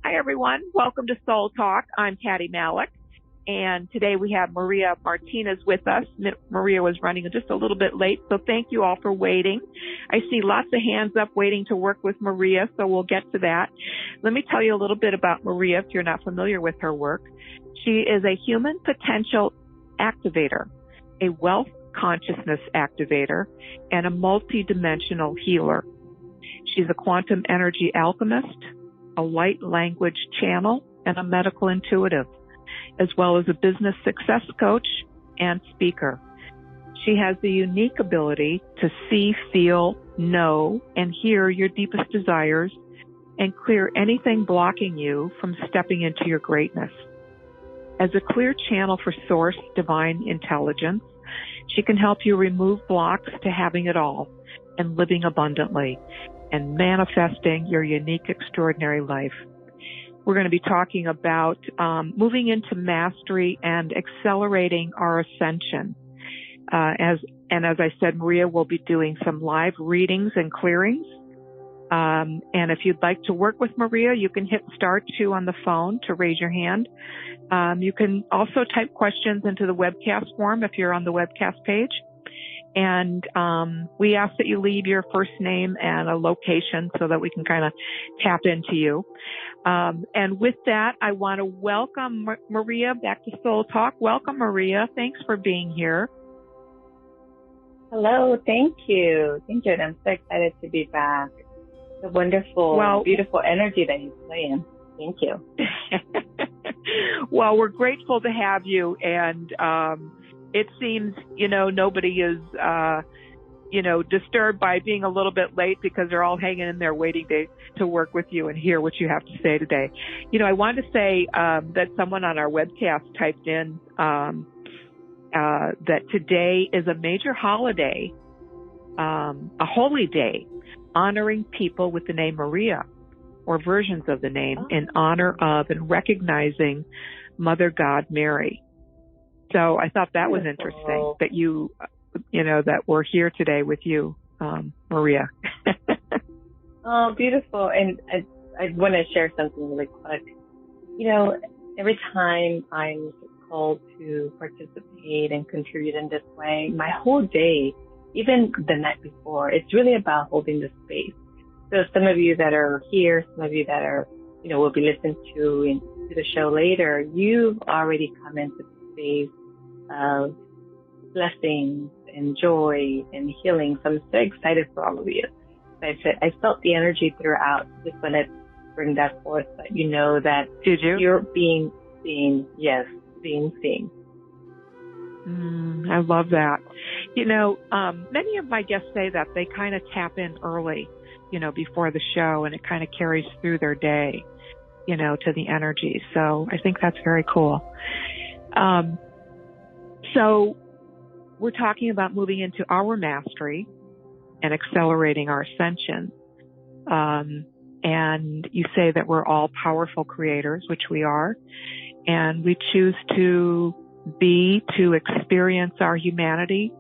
Hi, everyone. Welcome to Soul Talk. I'm Patty Malek, and today we have Maria Martinez with us. Maria was running just a little bit late, so thank you all for waiting. I see lots of hands up waiting to work with Maria, so we'll get to that. Let me tell you a little bit about Maria if you're not familiar with her work. She is a human potential activator, a wealth consciousness activator, and a multidimensional healer. She's a quantum energy alchemist, a light language channel, and a medical intuitive, as well as a business success coach and speaker. She has the unique ability to see, feel, know, and hear your deepest desires and clear anything blocking you from stepping into your greatness. As a clear channel for source divine intelligence, she can help you remove blocks to having it all and living abundantly and manifesting your unique, extraordinary life. We're going to be talking about moving into mastery and accelerating our ascension. As I said, Maria will be doing some live readings and clearings. And if you'd like to work with Maria, you can hit *2 on the phone to raise your hand. You can also type questions into the webcast form if you're on the webcast page. And we ask that you leave your first name and a location so that we can kind of tap into you. And with that, I want to welcome Maria back to Soul Talk. Welcome, Maria. Thanks for being here. Hello. Thank you. Thank you. And I'm so excited to be back. The wonderful, beautiful energy that you play in. Thank you. Well, we're grateful to have you. And it seems, nobody is, disturbed by being a little bit late because they're all hanging in there waiting to work with you and hear what you have to say today. I wanted to say that someone on our webcast typed in that today is a major holiday, a holy day, honoring people with the name Maria or versions of the name in honor of and recognizing Mother God Mary. So I thought that was interesting that you, that we're here today with you, Maria. Oh, beautiful. And I want to share something really quick. Every time I'm called to participate and contribute in this way, my whole day, even the night before, it's really about holding the space. So some of you that are here, some of you that are, will be listening to the show later, you've already come into the space of blessings and joy and healing. So I'm so excited for all of you. I felt the energy throughout. Just want to bring that forth, that you know that Did you? You're being seen. Yes, being seen. I love that. Many of my guests say that they kind of tap in early, before the show, and it kind of carries through their day, to the energy. So I think that's very cool. So we're talking about moving into our mastery and accelerating our ascension. And you say that we're all powerful creators, which we are, and we choose to experience our humanity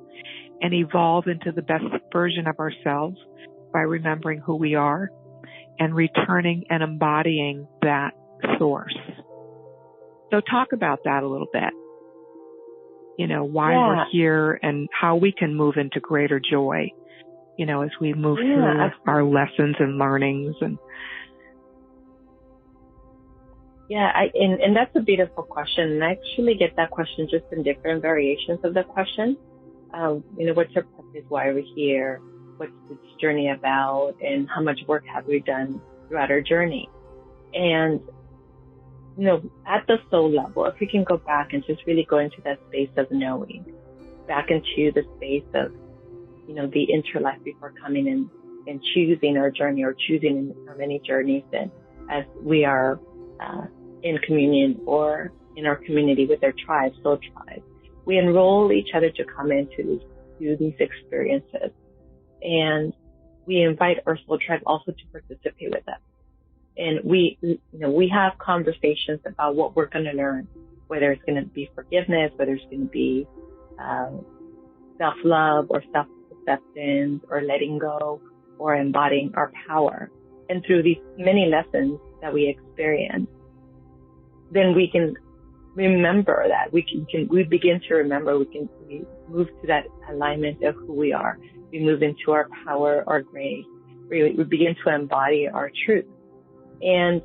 and evolve into the best version of ourselves by remembering who we are and returning and embodying that source. So talk about that a little bit. Why we're here and how we can move into greater joy, as we move through our lessons and learnings. And and that's a beautiful question. And I actually get that question just in different variations of the question. What's your purpose? Why are we here? What's this journey about? And how much work have we done throughout our journey? And at the soul level, if we can go back and just really go into that space of knowing, back into the space of, the interlife before coming in and choosing our journey or choosing our many journeys, and as we are in communion or in our community with our tribe, soul tribe, we enroll each other to come into these experiences. And we invite our soul tribe also to participate with us. And we have conversations about what we're going to learn, whether it's going to be forgiveness, whether it's going to be self-love or self-acceptance or letting go or embodying our power. And through these many lessons, that we experience, then we can remember that. We begin to remember, we move to that alignment of who we are. We move into our power, our grace. We begin to embody our truth. And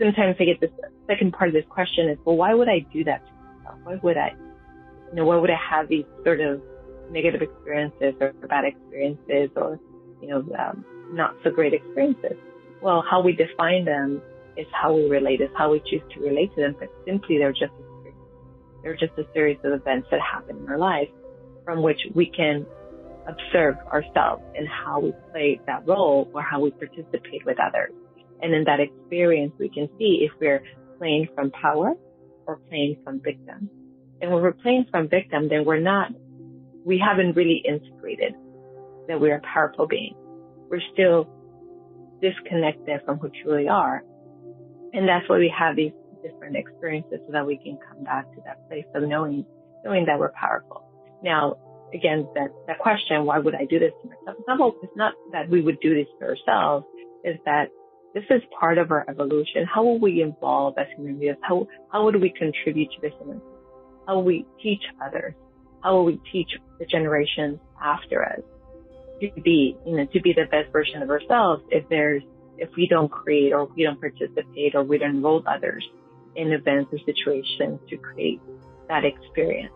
sometimes I get this second part of this question is, well, why would I do that to myself? Why would I have these sort of negative experiences or bad experiences or, not so great experiences? Well, how we define them is how we relate, is how we choose to relate to them. But simply, they're just a series of events that happen in our life from which we can observe ourselves and how we play that role or how we participate with others. And in that experience, we can see if we're playing from power or playing from victim. And when we're playing from victim, then we haven't really integrated that we're a powerful being. We're still disconnected from who we truly are. And that's why we have these different experiences so that we can come back to that place of knowing that we're powerful. Now, again, that question, why would I do this to myself? It's not that we would do this to ourselves, is that this is part of our evolution. How will we evolve as human beings? How would we contribute to the human being? How will we teach others? How will we teach the generations after us to be the best version of ourselves if we don't create or we don't participate or we don't enroll others in events or situations to create that experience,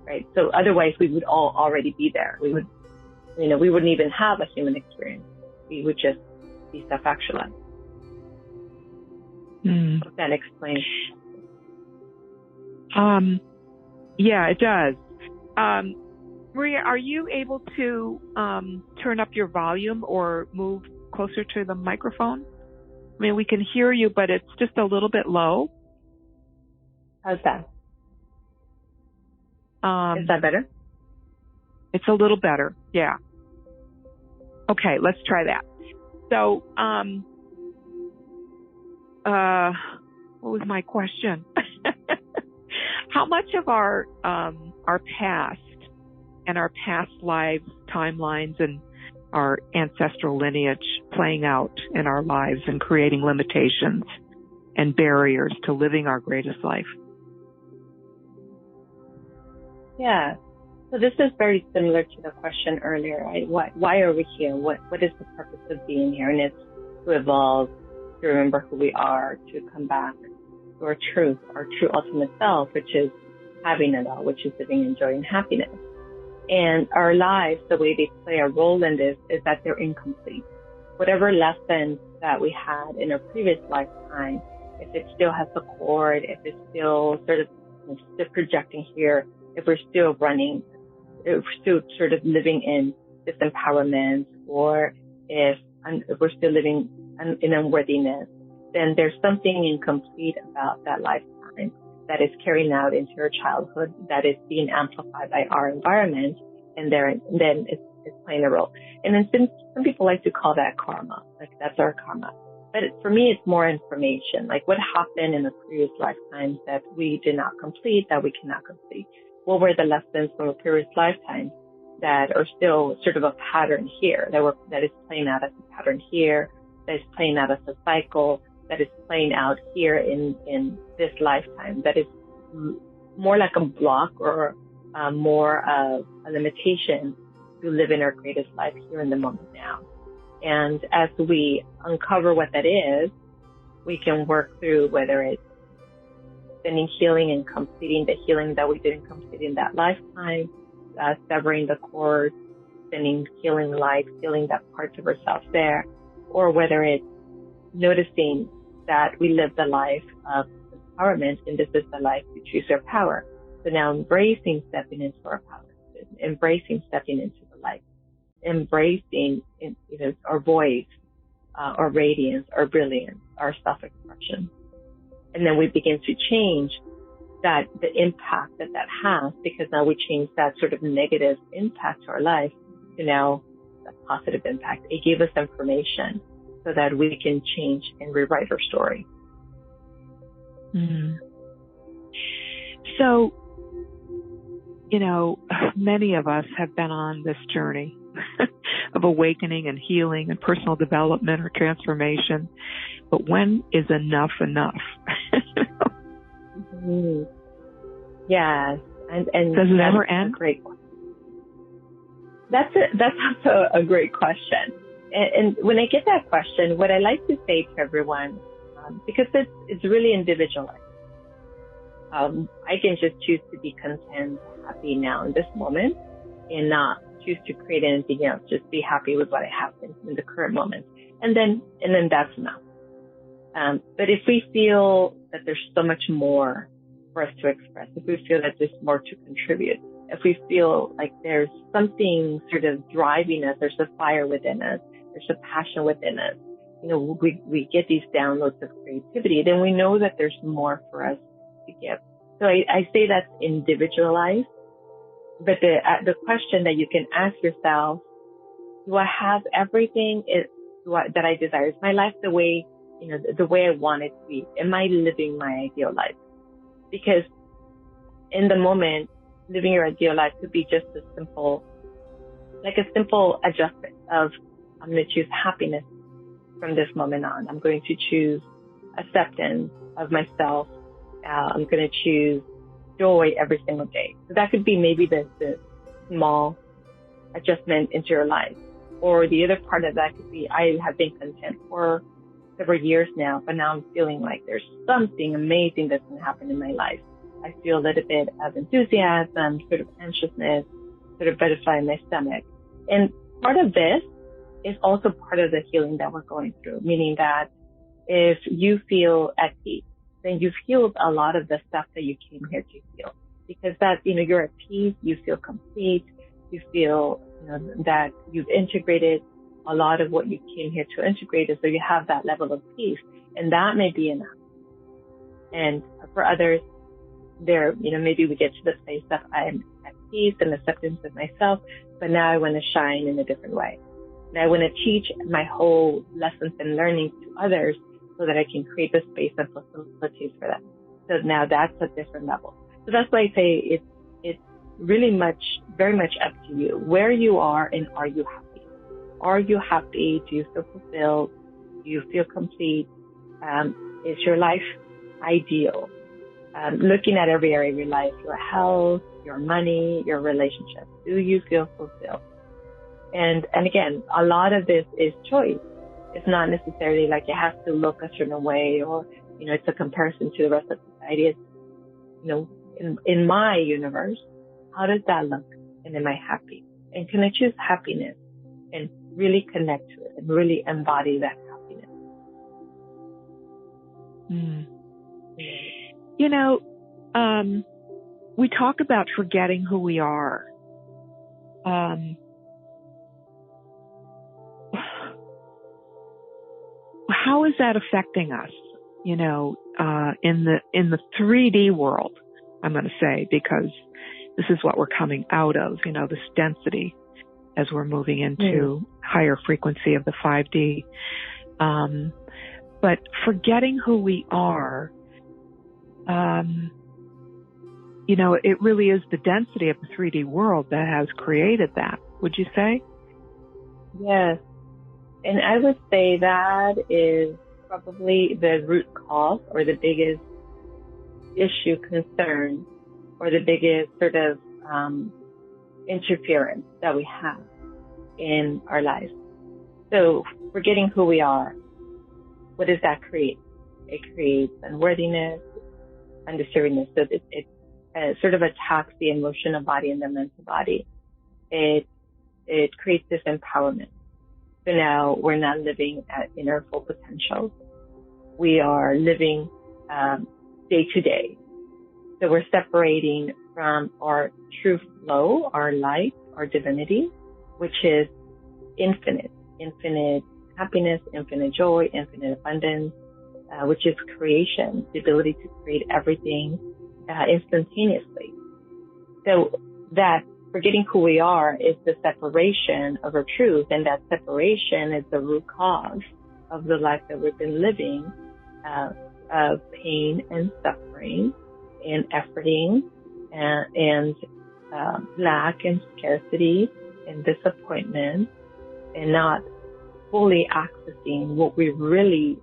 right? So otherwise we would all already be there. We wouldn't even have a human experience. We would just be self-actualized. Hope that explains. Yeah, it does. Maria, are you able to turn up your volume or move closer to the microphone? I mean, we can hear you, but it's just a little bit low. How's that? Is that better? It's a little better, yeah. Okay, let's try that. So, what was my question? How much of our past and our past lives, timelines, and our ancestral lineage playing out in our lives and creating limitations and barriers to living our greatest life? Yeah. So this is very similar to the question earlier, right? Why are we here? What is the purpose of being here? And it's to evolve, to remember who we are, to come back to our true ultimate self, which is having it all, which is living in joy and happiness. And our lives, the way they play a role in this is that they're incomplete. Whatever lessons that we had in a previous lifetime, if it still has the cord, if it's still sort of still projecting here, if we're still running, if we're still sort of living in disempowerment, or if we're still living in unworthiness, then there's something incomplete about that lifetime that is carrying out into your childhood, that is being amplified by our environment, and then it's playing a role. And then some people like to call that karma, like that's our karma. But for me, it's more information, like what happened in the previous lifetimes that we did not complete, that we cannot complete. What were the lessons from a previous lifetime that are still sort of a pattern here, that is playing out as a pattern here, that is playing out as a cycle, that is playing out here in this lifetime, that is more like a block or more of a limitation to live in our greatest life here in the moment now. And as we uncover what that is, we can work through whether it's sending healing and completing the healing that we didn't complete in that lifetime, severing the cord, sending healing light, healing that parts of ourselves there, or whether it's noticing that we live the life of empowerment and this is the life to choose our power. So now embracing stepping into our power, embracing stepping into the light, embracing our voice, our radiance, our brilliance, our self-expression. And then we begin to change the impact that has, because now we change that sort of negative impact to our life to now a positive impact. It gave us information so that we can change and rewrite our story. Mm. So, many of us have been on this journey of awakening and healing and personal development or transformation. but when is enough enough? Mm-hmm. Yes. And does it ever end? Great. That's also a great question. And when I get that question, what I like to say to everyone, because it's really individualized. I can just choose to be content, happy now in this moment, and not choose to create anything else. Just be happy with what I have in the current moment, and then that's enough. But if we feel that there's so much more for us to express, if we feel that there's more to contribute, if we feel like there's something sort of driving us, there's a fire within us, there's a passion within us, we get these downloads of creativity, then we know that there's more for us to give. So I say that's individualized, but the question that you can ask yourself, do I have everything that I desire? Is my life the way I want it to be? Am I living my ideal life? Because in the moment, living your ideal life could be just a simple adjustment of, I'm going to choose happiness from this moment on. I'm going to choose acceptance of myself. I'm going to choose joy every single day. So that could be maybe the small adjustment into your life. Or the other part of that could be, I have been content for several years now, but now I'm feeling like there's something amazing that's going to happen in my life. I feel a little bit of enthusiasm, sort of anxiousness, sort of butterfly in my stomach. And part of this is also part of the healing that we're going through, meaning that if you feel at peace, then you've healed a lot of the stuff that you came here to heal. Because that, you're at peace, you feel complete, you feel, that you've integrated a lot of what you came here to integrate, so you have that level of peace, and that may be enough. And for others, maybe we get to the place that I'm at peace and acceptance of myself, but now I want to shine in a different way. And I want to teach my whole lessons and learnings to others so that I can create the space and facilities for them. So now that's a different level. So that's why I say it's really very much up to you, where you are, and are you happy? Are you happy? Do you feel fulfilled? Do you feel complete? Is your life ideal? Looking at every area of your life, your health, your money, your relationships, do you feel fulfilled? And again, a lot of this is choice. It's not necessarily like it has to look a certain way, or, it's a comparison to the rest of society. It's, in my universe, how does that look? And am I happy? And can I choose happiness and really connect to it and really embody that happiness? We talk about forgetting who we are. How is that affecting us? In the 3D world, I'm going to say, because this is what we're coming out of, this density as we're moving into higher frequency of the 5D. But forgetting who we are, it really is the density of the 3D world that has created that. Would you say? Yes. And I would say that is probably the root cause, or the biggest issue, concern, or the biggest sort of interference that we have in our lives. So forgetting who we are, what does that create? It creates unworthiness, undeservingness. So it sort of attacks the emotional body and the mental body. It creates disempowerment. So now we're not living in our full potential. We are living day to day. So we're separating from our true flow, our light, our divinity, which is infinite happiness, infinite joy, infinite abundance, which is creation, the ability to create everything instantaneously. So that forgetting who we are is the separation of our truth, and that separation is the root cause of the life that we've been living, of pain and suffering and efforting and lack and scarcity and disappointment, and not fully accessing what we really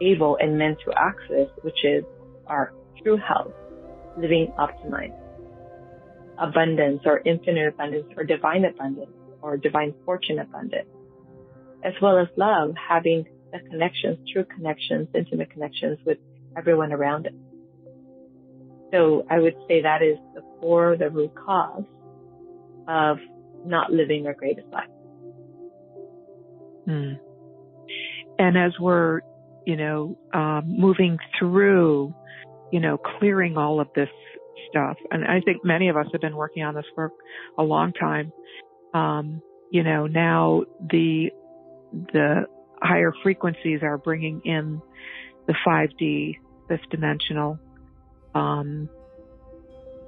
able and meant to access, which is our true health, living optimized, abundance or infinite abundance or divine fortune abundance, as well as love, having the connections, true connections, intimate connections with everyone around us. So I would say that is the root cause of not living our greatest life. And as we're, moving through, clearing all of this stuff, and I think many of us have been working on this for a long time. Now the higher frequencies are bringing in the 5D, fifth dimensional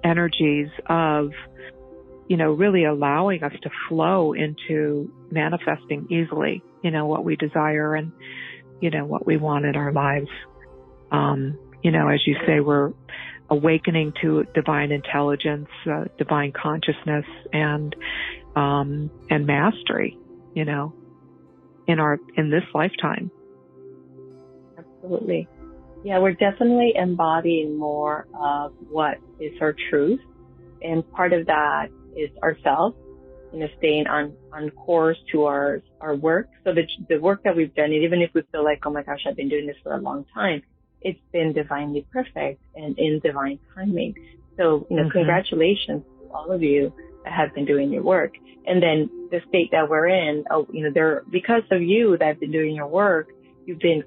energies of, really allowing us to flow into manifesting easily, what we desire and, what we want in our lives. As you say, we're awakening to divine intelligence, divine consciousness, and mastery, in this lifetime. Absolutely. Yeah, we're definitely embodying more of what is our truth. And part of that is ourselves, staying on course to our work. So the work that we've done, even if we feel like, oh my gosh, I've been doing this for a long time, it's been divinely perfect and in divine timing. So, congratulations to all of you that have been doing your work. And then the state that we're in, because of you that have been doing your work, you've been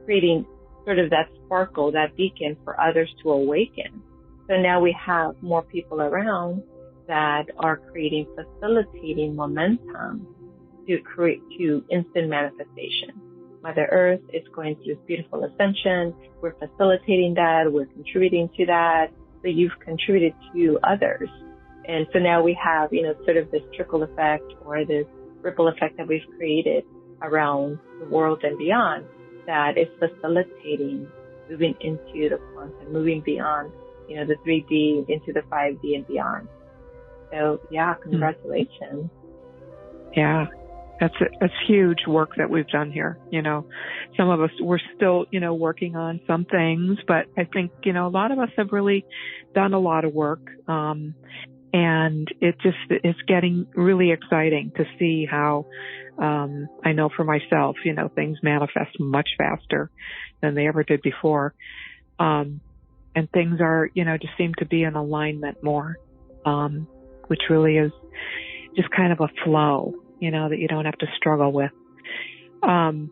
creating sort of that sparkle, that beacon for others to awaken. So now we have more people around that are facilitating momentum to instant manifestation. Mother Earth is going through this beautiful ascension. We're facilitating that. We're contributing to that. So you've contributed to others. And so now we have, sort of this trickle effect or this ripple effect that we've created around the world and beyond that is facilitating moving into the quantum, moving beyond, the 3D into the 5D and beyond. So yeah, congratulations. Yeah. That's huge work that we've done here. Some of us, we're still, working on some things, but I think, a lot of us have really done a lot of work. And it's getting really exciting to see how, I know for myself, things manifest much faster than they ever did before. And things are, just seem to be in alignment more, which really is just kind of a flow, that you don't have to struggle with. Can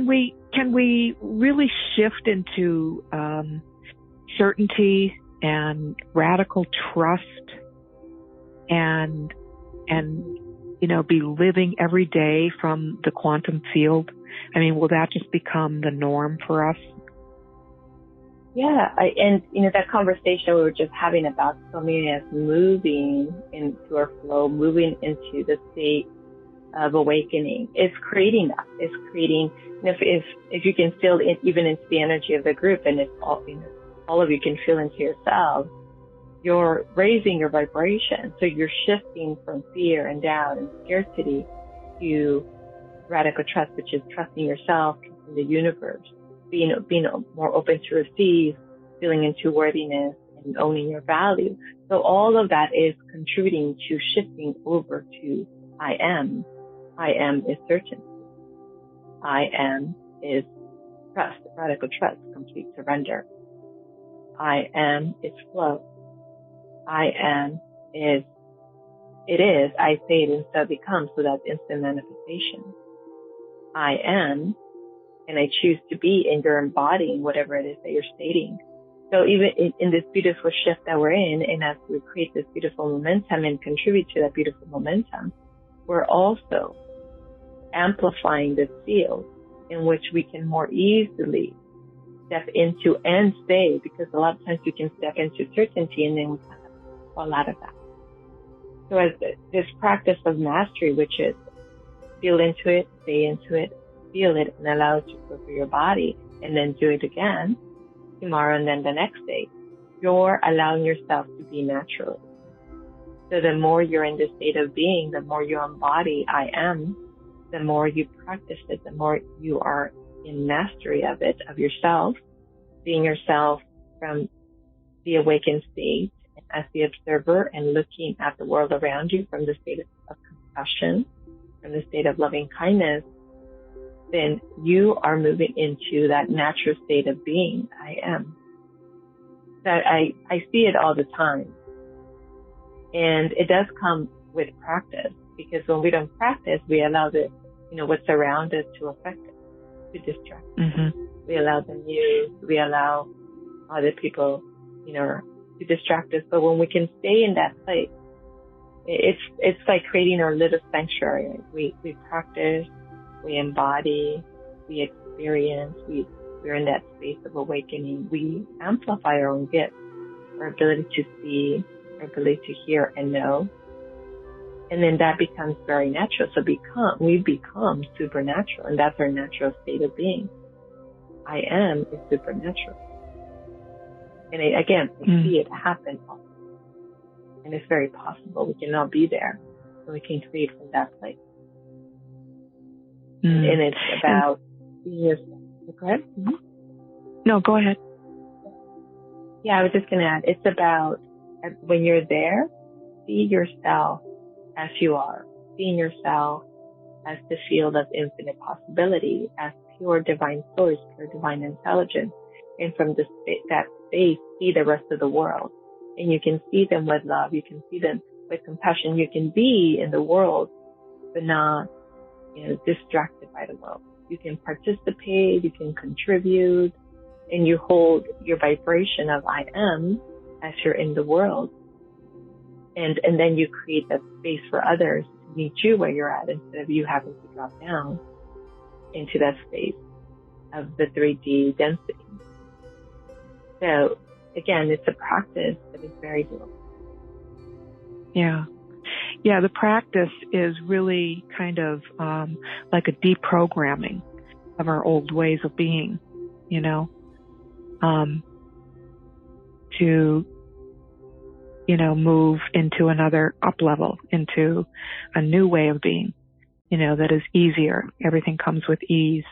we really shift into, certainty and radical trust and be living every day from the quantum field? I mean, will that just become the norm for us? Yeah, that conversation we were just having about so many of us moving into our flow, moving into the state of awakening, is creating that. It's creating, if you can feel it even into the energy of the group, and if all of you can feel into yourselves, you're raising your vibration. So you're shifting from fear and doubt and scarcity to radical trust, which is trusting yourself, trusting the universe, being more open to receive, feeling into worthiness and owning your value. So all of that is contributing to shifting over to I am. I am is certainty. I am is trust, radical trust, complete surrender. I am is flow. I am is it is, I say it and so it becomes, so that's instant manifestation. I am, and I choose to be, and you're embodying whatever it is that you're stating. So even in this beautiful shift that we're in, and as we create this beautiful momentum and contribute to that beautiful momentum, we're also amplifying this field in which we can more easily step into and stay, because a lot of times we can step into certainty and then we kind of fall out of that. So as this practice of mastery, which is feel into it, stay into it, feel it, and allow it to go through your body, and then do it again tomorrow and then the next day, you're allowing yourself to be natural. So the more you're in this state of being, the more you embody I am, the more you practice it, the more you are in mastery of it, of yourself, seeing yourself from the awakened state as the observer and looking at the world around you from the state of compassion, from the state of loving kindness, then you are moving into that natural state of being, I am. That I see it all the time. And it does come with practice, because when we don't practice, we allow what's around us to affect us, to distract us. Mm-hmm. We allow the news, we allow other people, to distract us. But when we can stay in that place, it's like creating our little sanctuary. We practice, we embody, we experience, we're in that space of awakening. We amplify our own gifts, our ability to see, our ability to hear and know. And then that becomes very natural. So we become supernatural, and that's our natural state of being. I am is supernatural. And I see it happen often. And it's very possible. We can all be there, and we can create from that place. And it's about being yourself. Go ahead. Mm-hmm. No, go ahead. Yeah, I was just going to add, it's about when you're there, see yourself as you are, seeing yourself as the field of infinite possibility, as pure divine source, pure divine intelligence. And from that space, see the rest of the world. And you can see them with love. You can see them with compassion. You can be in the world, but not, distracted by the world. You can participate, you can contribute, and you hold your vibration of I am as you're in the world. And then you create that space for others to meet you where you're at, instead of you having to drop down into that space of the 3D density. So again, it's a practice that is very doable. Yeah. Yeah, the practice is really kind of like a deprogramming of our old ways of being, to, move into another up level, into a new way of being, that is easier. Everything comes with ease.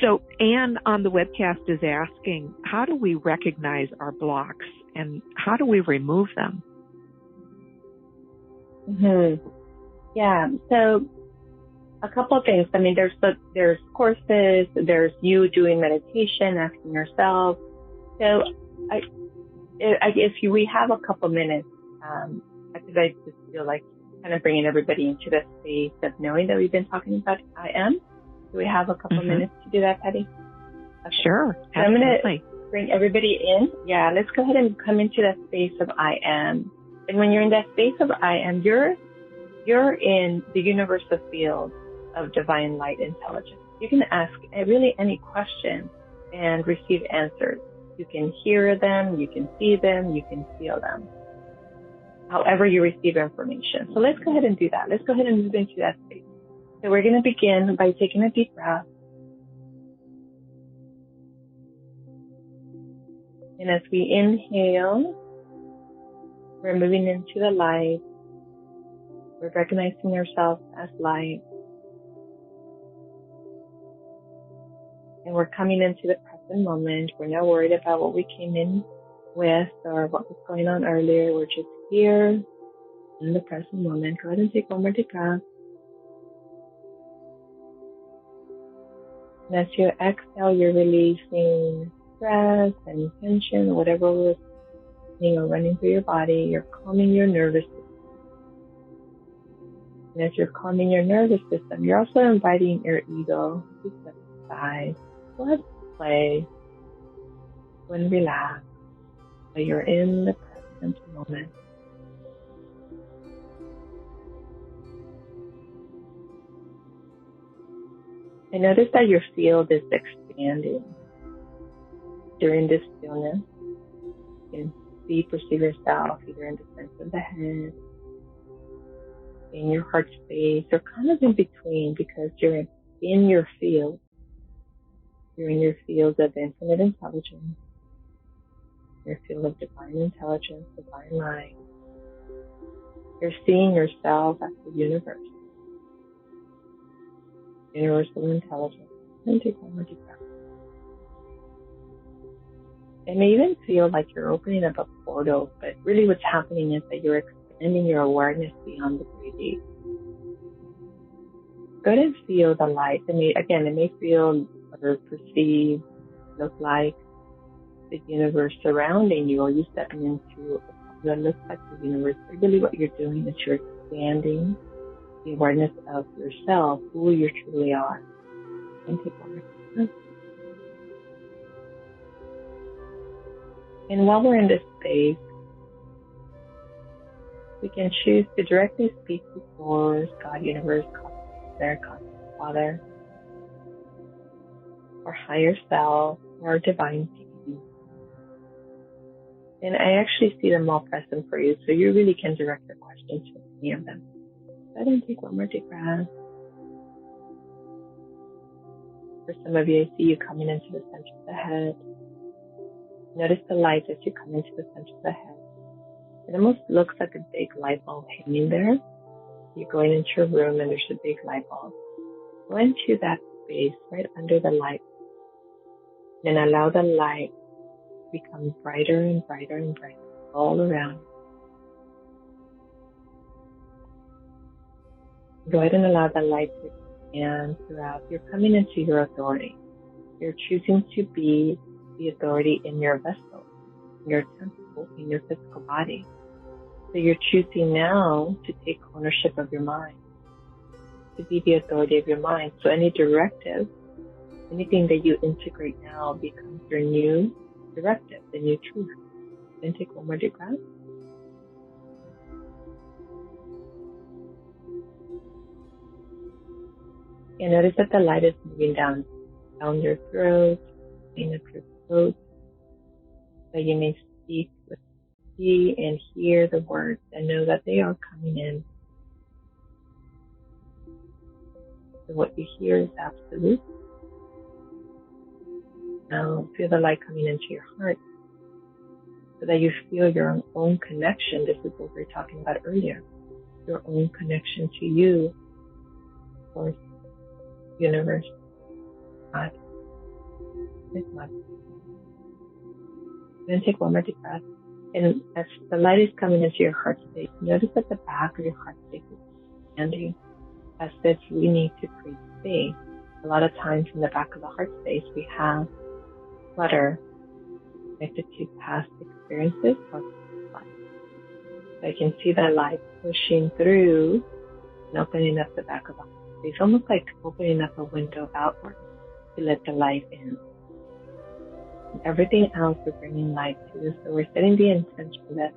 So Anne on the webcast is asking, how do we recognize our blocks and how do we remove them? Mm-hmm. Yeah. So a couple of things. I mean, there's courses, there's you doing meditation, asking yourself. So we have a couple minutes, because I just feel like kind of bringing everybody into the space of knowing that we've been talking about I am. Do we have a couple minutes to do that, Patty? Okay. Sure. So I'm going to bring everybody in. Yeah, let's go ahead and come into that space of I am. And when you're in that space of I am, you're in the universal field of divine light intelligence. You can ask really any question and receive answers. You can hear them, you can see them, you can feel them. However you receive information. So let's go ahead and do that. Let's go ahead and move into that space. So we're going to begin by taking a deep breath. And as we inhale, we're moving into the light. We're recognizing ourselves as light. And we're coming into the present moment. We're not worried about what we came in with or what was going on earlier. We're just here in the present moment. Go ahead and take one more deep breath. And as you exhale, you're releasing stress and tension, whatever was running through your body. You're calming your nervous system. And as you're calming your nervous system, you're also inviting your ego to step aside. Let it play and relax while you're in the present moment. And notice that your field is expanding during this stillness. You can perceive yourself either in the center of the head, in your heart space, or kind of in between, because you're in your field. You're in your field of infinite intelligence, your field of divine intelligence, divine light. You're seeing yourself as the universe. universal intelligence. And take one more deep breath. It may even feel like you're opening up a portal, but really what's happening is that you're expanding your awareness beyond the 3D. Go ahead and feel the light. It may feel or perceive, look like the universe surrounding you, or you stepping into what looks like the universe. But really what you're doing is you're expanding the awareness of yourself, who you truly are. And take one more breath. And while we're in this space, we can choose to directly speak to Source, God, Universe, Cosmic Spirit, Cosmic Father, or higher self, or divine team. And I actually see them all present for you, so you really can direct your questions to any of them. Go ahead and take one more deep breath. For some of you, I see you coming into the center of the head. Notice the light as you come into the center of the head. It almost looks like a big light bulb hanging there. You're going into your room and there's a big light bulb. Go into that space right under the light. And allow the light to become brighter and brighter and brighter all around. Go ahead and allow the light to expand throughout. You're coming into your authority. You're choosing to be the authority in your vessel, in your temple, in your physical body. So you're choosing now to take ownership of your mind, to be the authority of your mind. So any directive, anything that you integrate now becomes your new directive, the new truth. Then take one more deep breath. And notice that the light is moving down your throat, in up your throat, so you may speak with see and hear the words and know that they are coming in. So what you hear is absolute. Now feel the light coming into your heart so that you feel your own connection. This is what we were talking about earlier. Your own connection to you, Source, Universe, God. Then take one more deep breath. And as the light is coming into your heart space, notice that the back of your heart space is expanding as if we need to create space. A lot of times in the back of the heart space, we have clutter connected to past experiences or life. So I can see that light pushing through and opening up the back of the heart space, almost like opening up a window outward to let the light in. And everything else we're bringing light to. So we're setting the intention that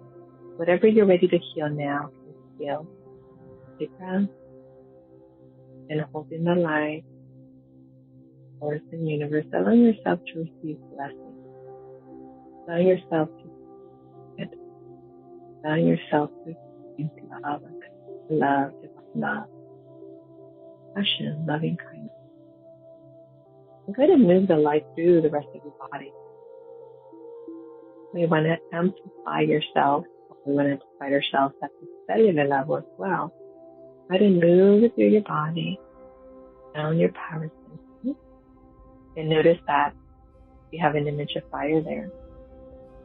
whatever you're ready to heal now can heal. Deep breath and holding the light, Source and Universe, allowing yourself to receive blessings. Allowing yourself to get, allowing yourself to receive love, divine love, passion, loving kindness. And go ahead and move the light through the rest of your body. We want to amplify yourself. We want to amplify ourselves at the cellular level as well. Go ahead and move it through your body, down your power center. And notice that you have an image of fire there.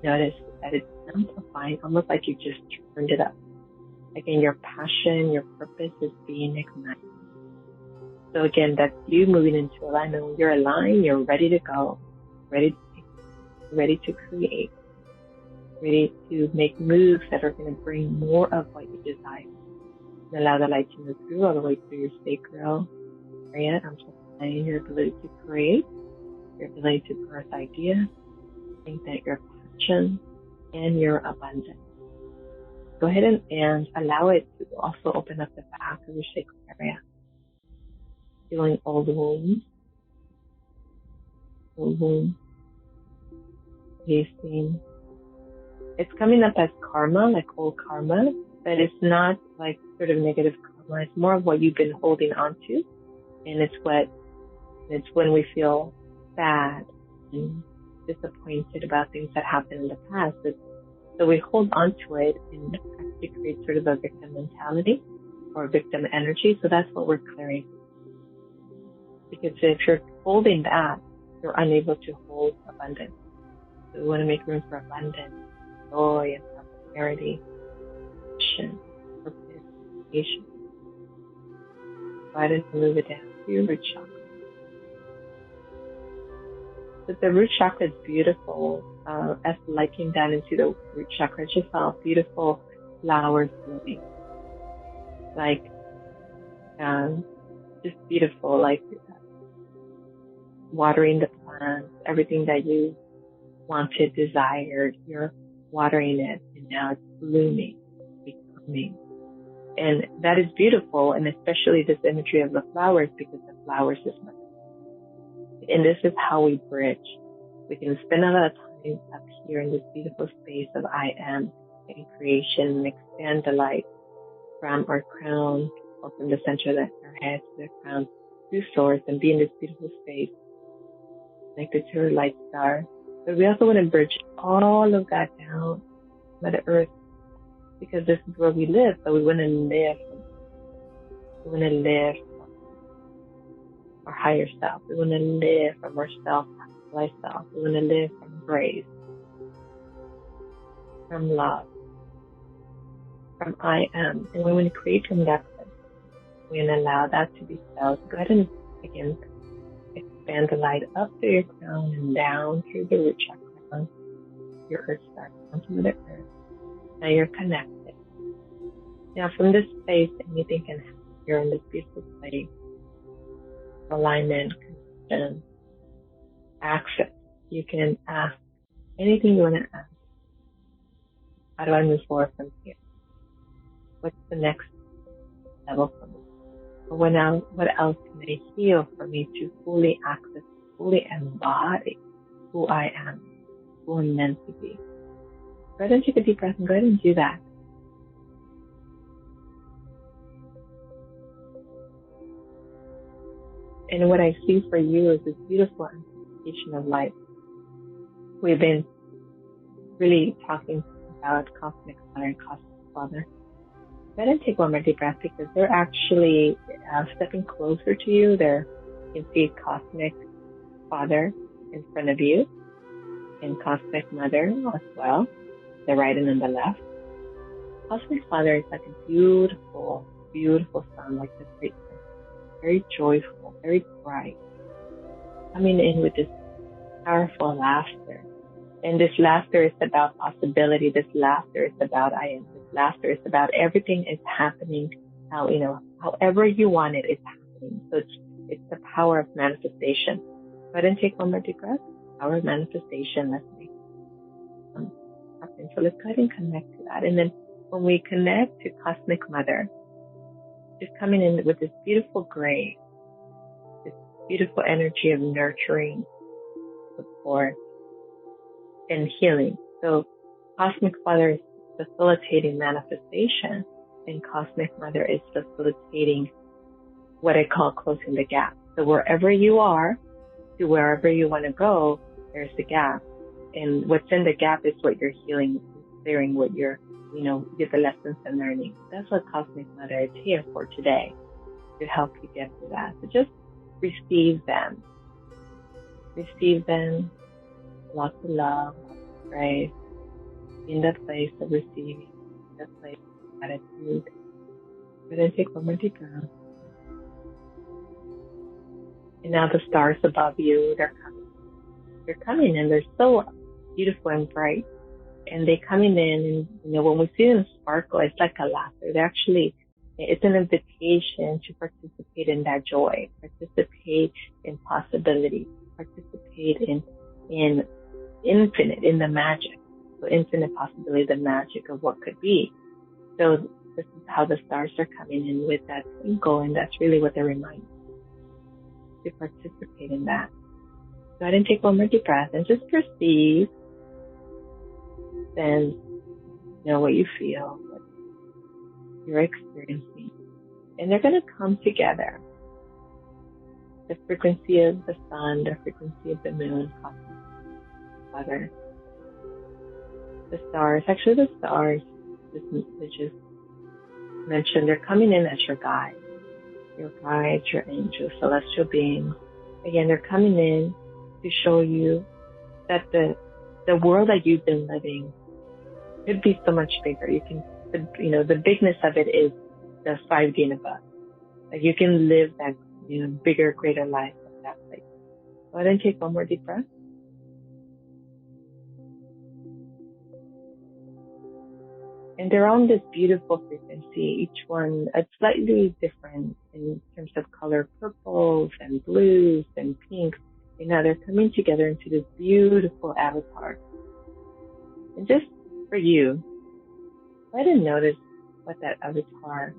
Notice that it's amplifying, almost like you just turned it up. Again, your passion, your purpose is being ignited. So again, that's you moving into alignment. When you're aligned, you're ready to go, ready to create, ready to make moves that are going to bring more of what you desire. And allow the light to move through all the way through your sacral area, amplifying your ability to create, your ability to birth ideas, think that your passion and your abundance. Go ahead and allow it to also open up the back of your sacral area. Feeling old wounds, releasing. It's coming up as karma, like old karma, but it's not like sort of negative karma. It's more of what you've been holding on to, and it's when we feel sad and disappointed about things that happened in the past. So we hold on to it and actually create sort of a victim mentality or victim energy. So that's what we're clearing. Because if you're holding that, you're unable to hold abundance. So we want to make room for abundance, joy, and prosperity, passion, purpose, patience. Go ahead and move it down to your root chakra. So the root chakra is beautiful. As the light came down into the root chakra, I just saw beautiful flowers blooming. Like, just beautiful, like watering the plants, everything that you wanted, desired, you're watering it, and now it's blooming, becoming. And that is beautiful, and especially this imagery of the flowers, because the flowers is much. And this is how we bridge. We can spend a lot of time up here in this beautiful space of I am in creation, and expand the light from our crown, or from the center of our head to the crown, to source, and be in this beautiful space, connected to our light star. But we also want to bridge all of that down by the earth, because this is where we live. So we want to live. We want to live from our higher self. We want to live from our self-actualized self. We want to live from grace, from love, from I am. And we want to create from that place. We want to allow that to be felt. Go ahead and again expand the light up to your crown and down through the root chakra, your earth star, down to the earth. Now you're connected. Now from this space, anything can happen. You're in this beautiful place. Alignment, connection, access. You can ask anything you want to ask. How do I move forward from here? What's the next level for me? Or what else can I heal for me to fully access, fully embody who I am, who I'm meant to be? Go ahead and take a deep breath and go ahead and do that. And what I see for you is this beautiful anticipation of life. We've been really talking about cosmic mother and cosmic father. Go ahead and take one more deep breath, because they're actually stepping closer to you. You can see cosmic father in front of you, and cosmic mother as well, the right and on the left. Cosmic father is like a beautiful, beautiful sun, like the great sun. Very joyful, very bright, coming in with this powerful laughter. And this laughter is about possibility. This laughter is about I am. This laughter is about everything is happening however you want it, it's happening. So it's the power of manifestation. Go ahead and take one more deep breath. Power of manifestation. Let's make happen. So let's go ahead and connect to that. And then when we connect to Cosmic Mother, just coming in with this beautiful grace, this beautiful energy of nurturing, support, and healing. So Cosmic Father is facilitating manifestation, and Cosmic Mother is facilitating what I call closing the gap. So wherever you are to wherever you want to go, there's the gap. And what's in the gap is what you're healing, clearing what you're, get the lessons and learning. That's what Cosmic Mother is here for today, to help you get to that. So just receive them. Receive them. Lots of love, lots of grace. In that place of receiving, in that place of gratitude. But then take one more deep breath. And now the stars above you, they're coming. They're coming, and they're so beautiful and bright. And they coming in, and when we see them sparkle, it's like a laughter. It's an invitation to participate in that joy, participate in possibility, participate in infinite, in the magic. So infinite possibility, the magic of what could be. So this is how the stars are coming in with that twinkle, and that's really what they're reminding us, to participate in that. Go ahead and take one more deep breath and just perceive, sense, what you feel, what you're experiencing. And they're going to come together. The frequency of the sun, the frequency of the moon, cosmic mother, the stars, which is mentioned, they're coming in as your guide. your guides, your angels, celestial beings. Again, they're coming in to show you that the world that you've been living could be so much bigger. The bigness of it is the 5D and above. Like you can live that, bigger, greater life at that place. Go ahead and take one more deep breath. And they're on this beautiful frequency, each one slightly different in terms of color, purples and blues and pinks. They're coming together into this beautiful avatar. And just for you, go ahead and notice what that avatar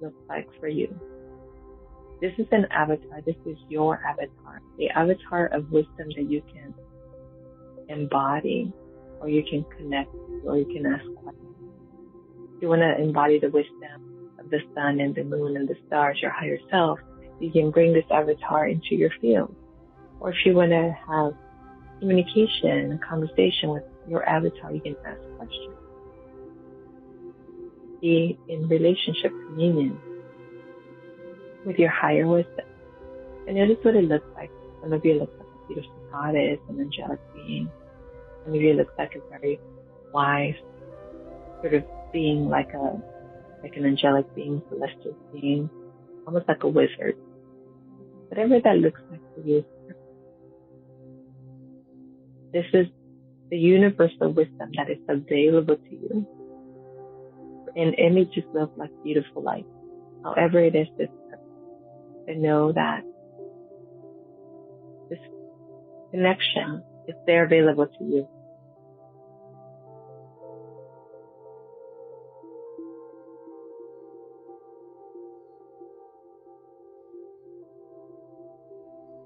looks like for you. This is an avatar. This is your avatar. The avatar of wisdom that you can embody, or you can connect to, or you can ask questions. If you want to embody the wisdom of the sun and the moon and the stars, your higher self, you can bring this avatar into your field. Or if you want to have communication, a conversation with your avatar, you can ask questions. Be in relationship, communion with your higher wisdom. And notice what it looks like. Some of you look like a beautiful goddess, an angelic being. Some of you look like a very wise sort of being, like an angelic being, celestial being, almost like a wizard. Whatever that looks like for you. This is the universal wisdom that is available to you. And it may just look like beautiful light. However it is, to know that this connection is there available to you.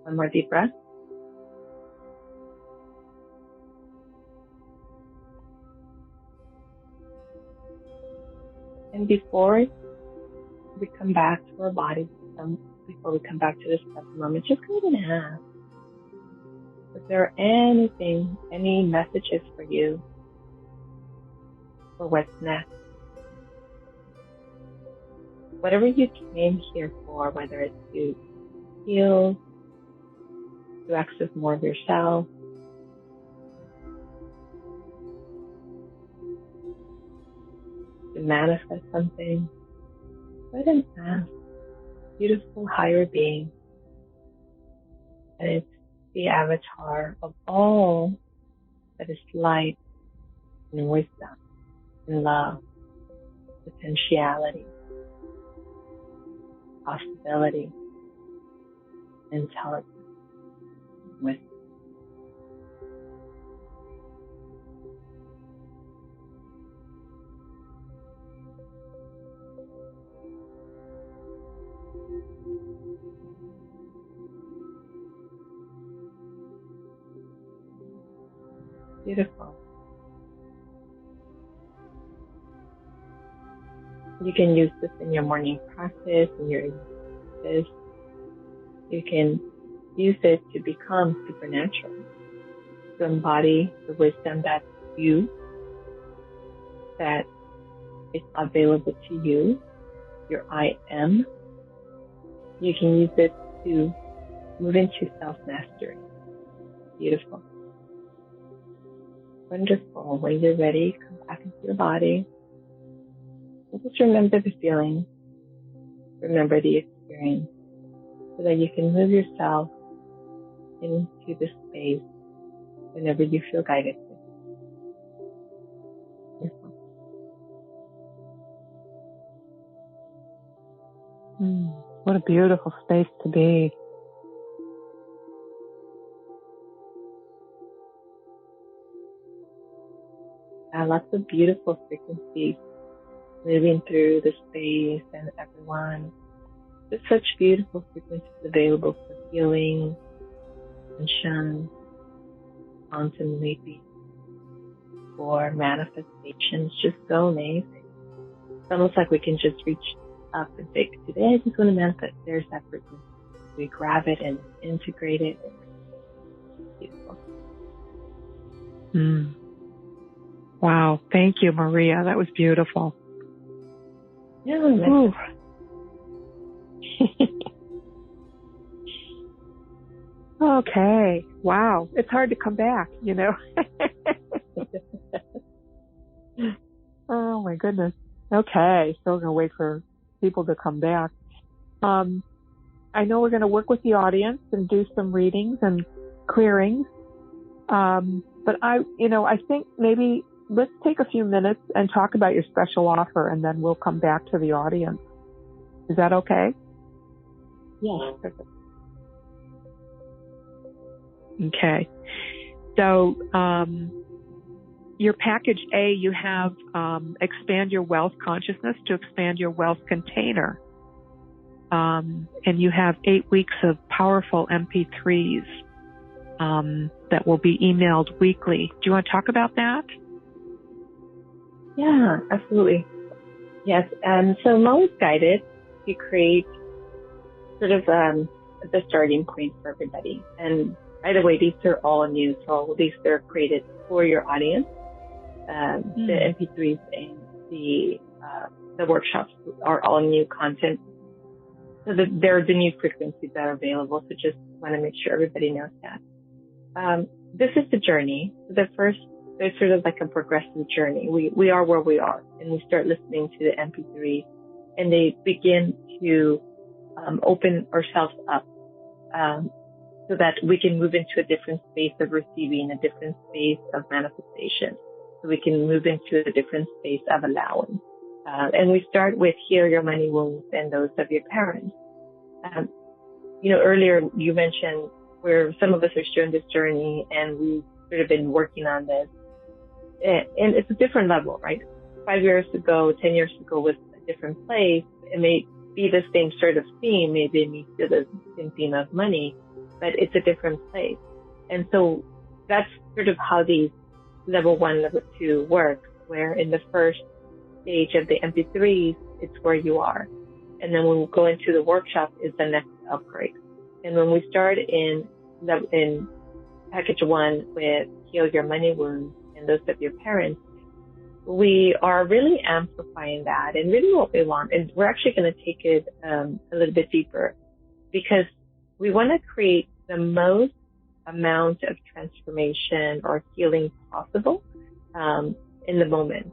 One more deep breath. And before we come back to our body, before we come back to this present moment, just go ahead and ask, is there any messages for you for what's next? Whatever you came here for, whether it's to heal, to access more of yourself, to manifest something, go ahead and ask beautiful higher being. And it's the avatar of all that is light and wisdom and love, potentiality, possibility, intelligence, wisdom. Beautiful. You can use this in your morning practice, in your practice. You can use it to become supernatural, to embody the wisdom that is available to you, your I am. You can use it to move into self-mastery. Beautiful. Wonderful. When you're ready, come back into your body. And just remember the feeling. Remember the experience so that you can move yourself into the space whenever you feel guided to. What a beautiful space to be. Lots of beautiful frequencies moving through the space and everyone. There's such beautiful frequencies available for healing, attention, contemplating, for manifestations. Just so amazing. It's almost like we can just reach up and say, today I just want to manifest. There's that frequency. We grab it and integrate it. It's beautiful. Wow. Thank you, Maria. That was beautiful. Yeah. Okay. Wow. It's hard to come back, you know. Oh my goodness. Okay. So we're going to wait for people to come back. I know we're going to work with the audience and do some readings and clearings. But I think maybe let's take a few minutes and talk about your special offer, and then we'll come back to the audience. Is that okay? Yeah, perfect. Okay. So, your package A, you have expand your wealth consciousness to expand your wealth container. And you have 8 weeks of powerful MP3s that will be emailed weekly. Do you want to talk about that? Yeah, absolutely. Yes. So Mo is guided to create sort of the starting point for everybody. And by the way, these are all new. So all these are created for your audience. The MP3s and the workshops are all new content. So they're the new frequencies that are available. So just want to make sure everybody knows that. This is the journey. There's sort of like a progressive journey. We are where we are, and we start listening to the MP3, and they begin to open ourselves up so that we can move into a different space of receiving, a different space of manifestation. So we can move into a different space of allowing. And we start with heal your money wounds and those of your parents. Earlier you mentioned where some of us are doing this journey, and we've sort of been working on this. And it's a different level, right? 5 years ago, 10 years ago was a different place. It may be the same sort of theme, maybe it may be the same theme of money, but it's a different place. And so that's sort of how these level 1, level 2 work, where in the first stage of the MP3s, it's where you are. And then when we go into the workshop is the next upgrade. And when we start in package 1 with heal your money wounds and those of your parents, we are really amplifying that and really what we want. And we're actually going to take it a little bit deeper, because we want to create the most amount of transformation or healing possible in the moment.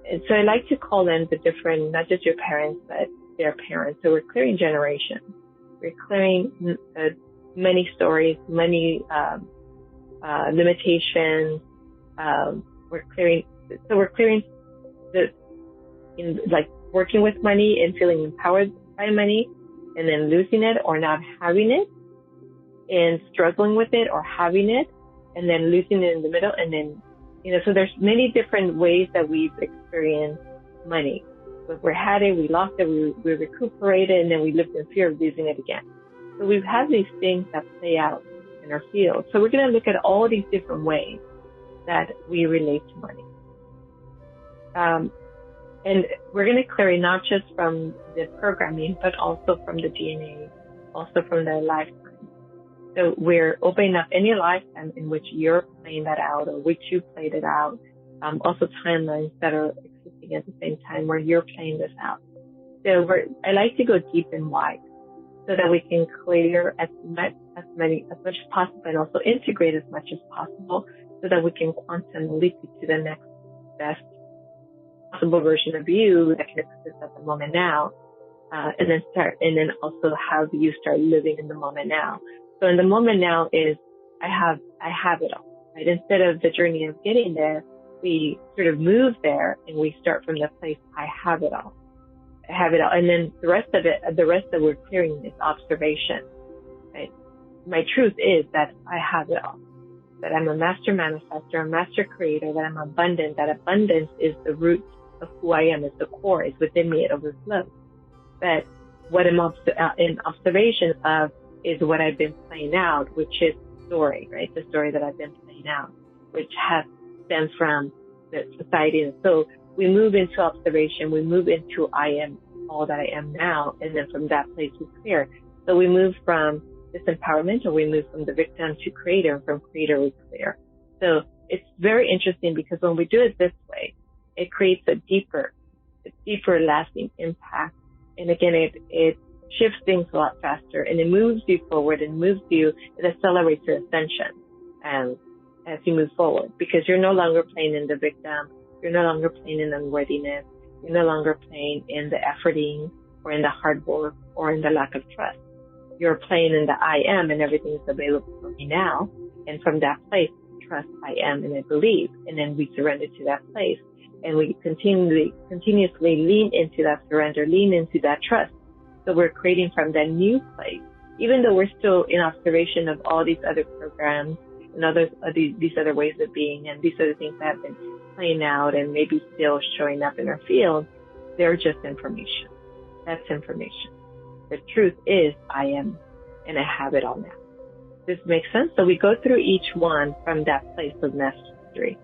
And so I like to call them the different, not just your parents, but their parents. So we're clearing generations. We're clearing many stories, many limitations. We're clearing working with money and feeling empowered by money, and then losing it or not having it, and struggling with it or having it, and then losing it in the middle, and then so there's many different ways that we've experienced money. We had it, we lost it, we recuperated, and then we lived in fear of losing it again. So we've had these things that play out in our field. So we're going to look at all these different ways that we relate to money. And we're going to clear it not just from the programming, but also from the DNA, also from the lifetime. So we're opening up any lifetime in which you're playing that out, or which you played it out. Also timelines that are existing at the same time where you're playing this out. So I like to go deep and wide so that we can clear as much as possible, and also integrate as much as possible so that we can quantum leap you to the next best possible version of you that can exist at the moment now. And then also have you start living in the moment now. So in the moment now is, I have it all, right? Instead of the journey of getting there, we sort of move there and we start from the place, I have it all. I have it all. And then the rest that we're clearing is observation, right? My truth is that I have it all, that I'm a master manifestor, a master creator, that I'm abundant, that abundance is the root of who I am, is the core, is within me, it overflows. But what I'm in observation of is what I've been playing out, which is story, right? The story that I've been playing out, which stems from the society. And so we move into observation, we move into I am all that I am now, and then from that place we clear. So we move from disempowerment, or we move from the victim to creator, and from creator we clear. So it's very interesting, because when we do it this way, it creates a deeper lasting impact. And again, it shifts things a lot faster, and it moves you forward and it accelerates your ascension as you move forward, because you're no longer playing in the victim, you're no longer playing in unworthiness, you're no longer playing in the efforting or in the hard work or in the lack of trust. You're playing in the I am, and everything is available for me now. And from that place, trust, I am, and I believe. And then we surrender to that place. And we continuously lean into that surrender, lean into that trust. So we're creating from that new place, even though we're still in observation of all these other programs and these other ways of being and these other things that have been playing out and maybe still showing up in our field. They're just information. That's information. The truth is, I am, and I have it all now. Does this make sense? So we go through each one from that place of mastery.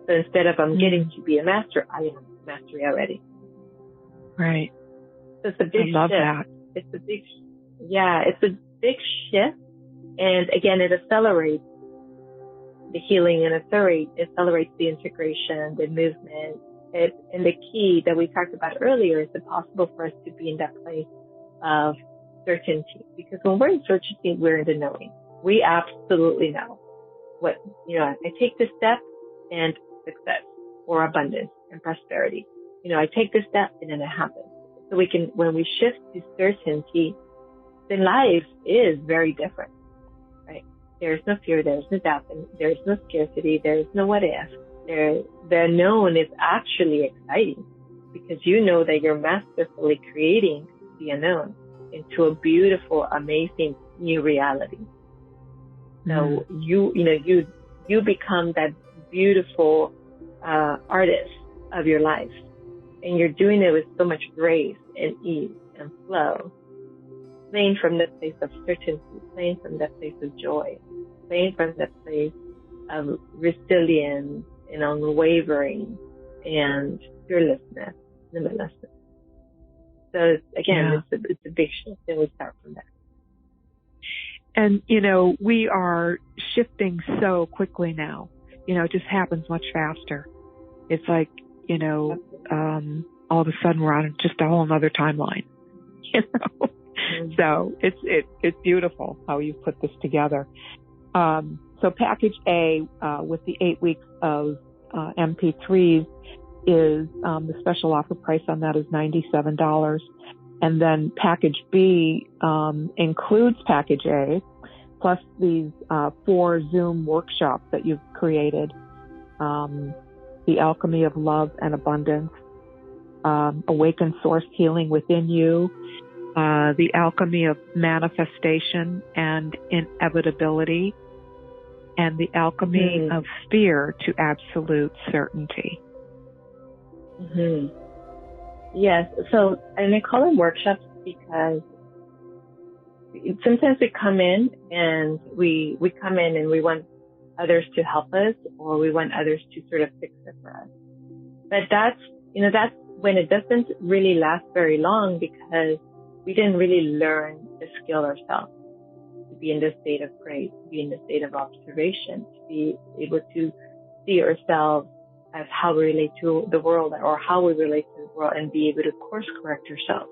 So instead of I'm getting to be a master, I am mastery already. Right. So it's a big I love shift. that. It's a big shift. And again, it accelerates the healing and accelerates the integration, the movement. And the key that we talked about earlier is it possible for us to be in that place of certainty. Because when we're in certainty, we're in the knowing. We absolutely know what, I take this step and success or abundance and prosperity. I take this step and then it happens. So when we shift to certainty, then life is very different, right? There's no fear, there's no doubt, and there's no scarcity, there's no what if. The known is actually exciting because you know that you're masterfully creating the unknown into a beautiful, amazing new reality. So you become that beautiful artist of your life, and you're doing it with so much grace and ease and flow, playing from the place of certainty, playing from that place of joy, playing from that place of resilience and unwavering and fearlessness, limitlessness. So again, it's a big shift, and we start from there. And, we are shifting so quickly now. It just happens much faster. It's like, all of a sudden we're on just a whole other timeline, So it's beautiful how you put this together. So package A, with the 8 weeks of MP3s is, the special offer price on that is $97. And then package B, includes package A, plus these, 4 Zoom workshops that you've created. The alchemy of love and abundance, awaken source healing within you, the alchemy of manifestation and inevitability, and the alchemy of fear to absolute certainty. Yes. So, and I call them workshops because sometimes we come in and we want others to help us, or we want others to sort of fix it for us. But that's when it doesn't really last very long, because we didn't really learn the skill ourselves to be in the state of grace, to be in the state of observation, to be able to see ourselves as how we relate to the world, or how we relate to the world, and be able to course correct ourselves.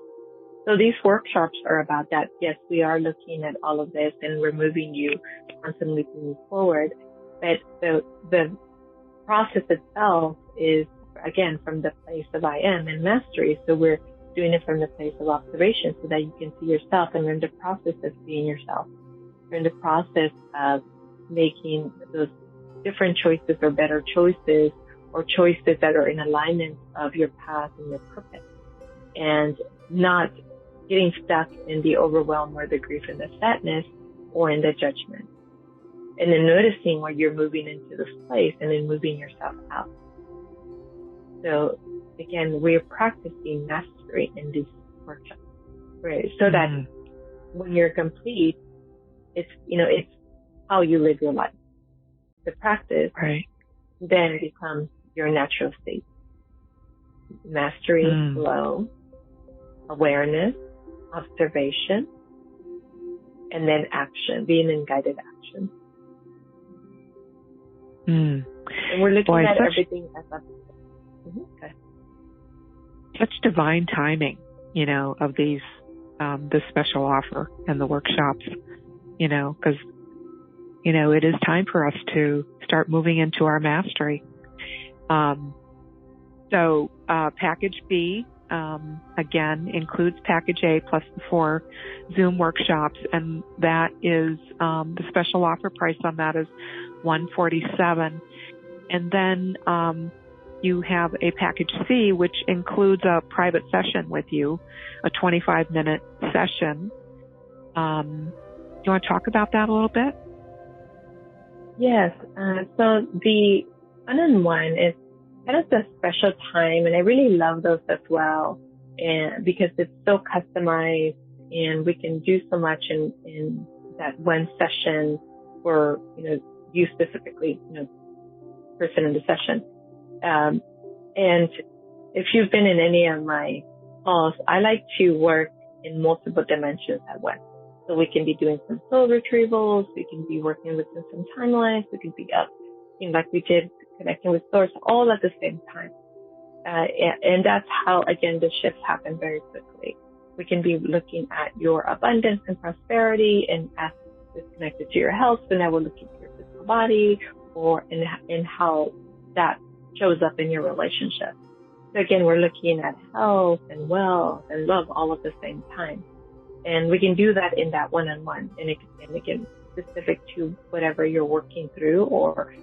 So these workshops are about that. Yes, we are looking at all of this, and we're moving you constantly to move forward. But the process itself is, again, from the place of I am and mastery. So we're doing it from the place of observation so that you can see yourself, and learn the process of seeing yourself. You're in the process of making those different choices, or better choices, or choices that are in alignment of your path and your purpose, and not getting stuck in the overwhelm or the grief and the sadness or in the judgment. And then noticing when you're moving into this place, and then moving yourself out. So again, we're practicing mastery in these workshops, right? So that when you're complete, it's how you live your life. The practice then becomes your natural state. Mastery, flow, awareness, observation, and then action, being in guided action. And we're looking at everything as a such divine timing, of these this special offer and the workshops, because, it is time for us to start moving into our mastery. So package B, again, includes package A plus the 4 Zoom workshops, and that is the special offer price on that is $147. And then you have a package C, which includes a private session with you, a 25-minute session. Do you want to talk about that a little bit? Yes. So the one-on-one is kind of the special time, and I really love those as well, and because it's so customized, and we can do so much in that one session for you specifically, person in the session. And if you've been in any of my calls, I like to work in multiple dimensions at once. So we can be doing some soul retrievals, we can be working within some timelines, we can be up, like we did, connecting with source, all at the same time. And that's how, again, the shifts happen very quickly. We can be looking at your abundance and prosperity, and as it's connected to your health, so now we're looking at your physical body, or in how that shows up in your relationship. So again, we're looking at health and wealth and love all at the same time. And we can do that in that one-on-one, and again, specific to whatever you're working through, or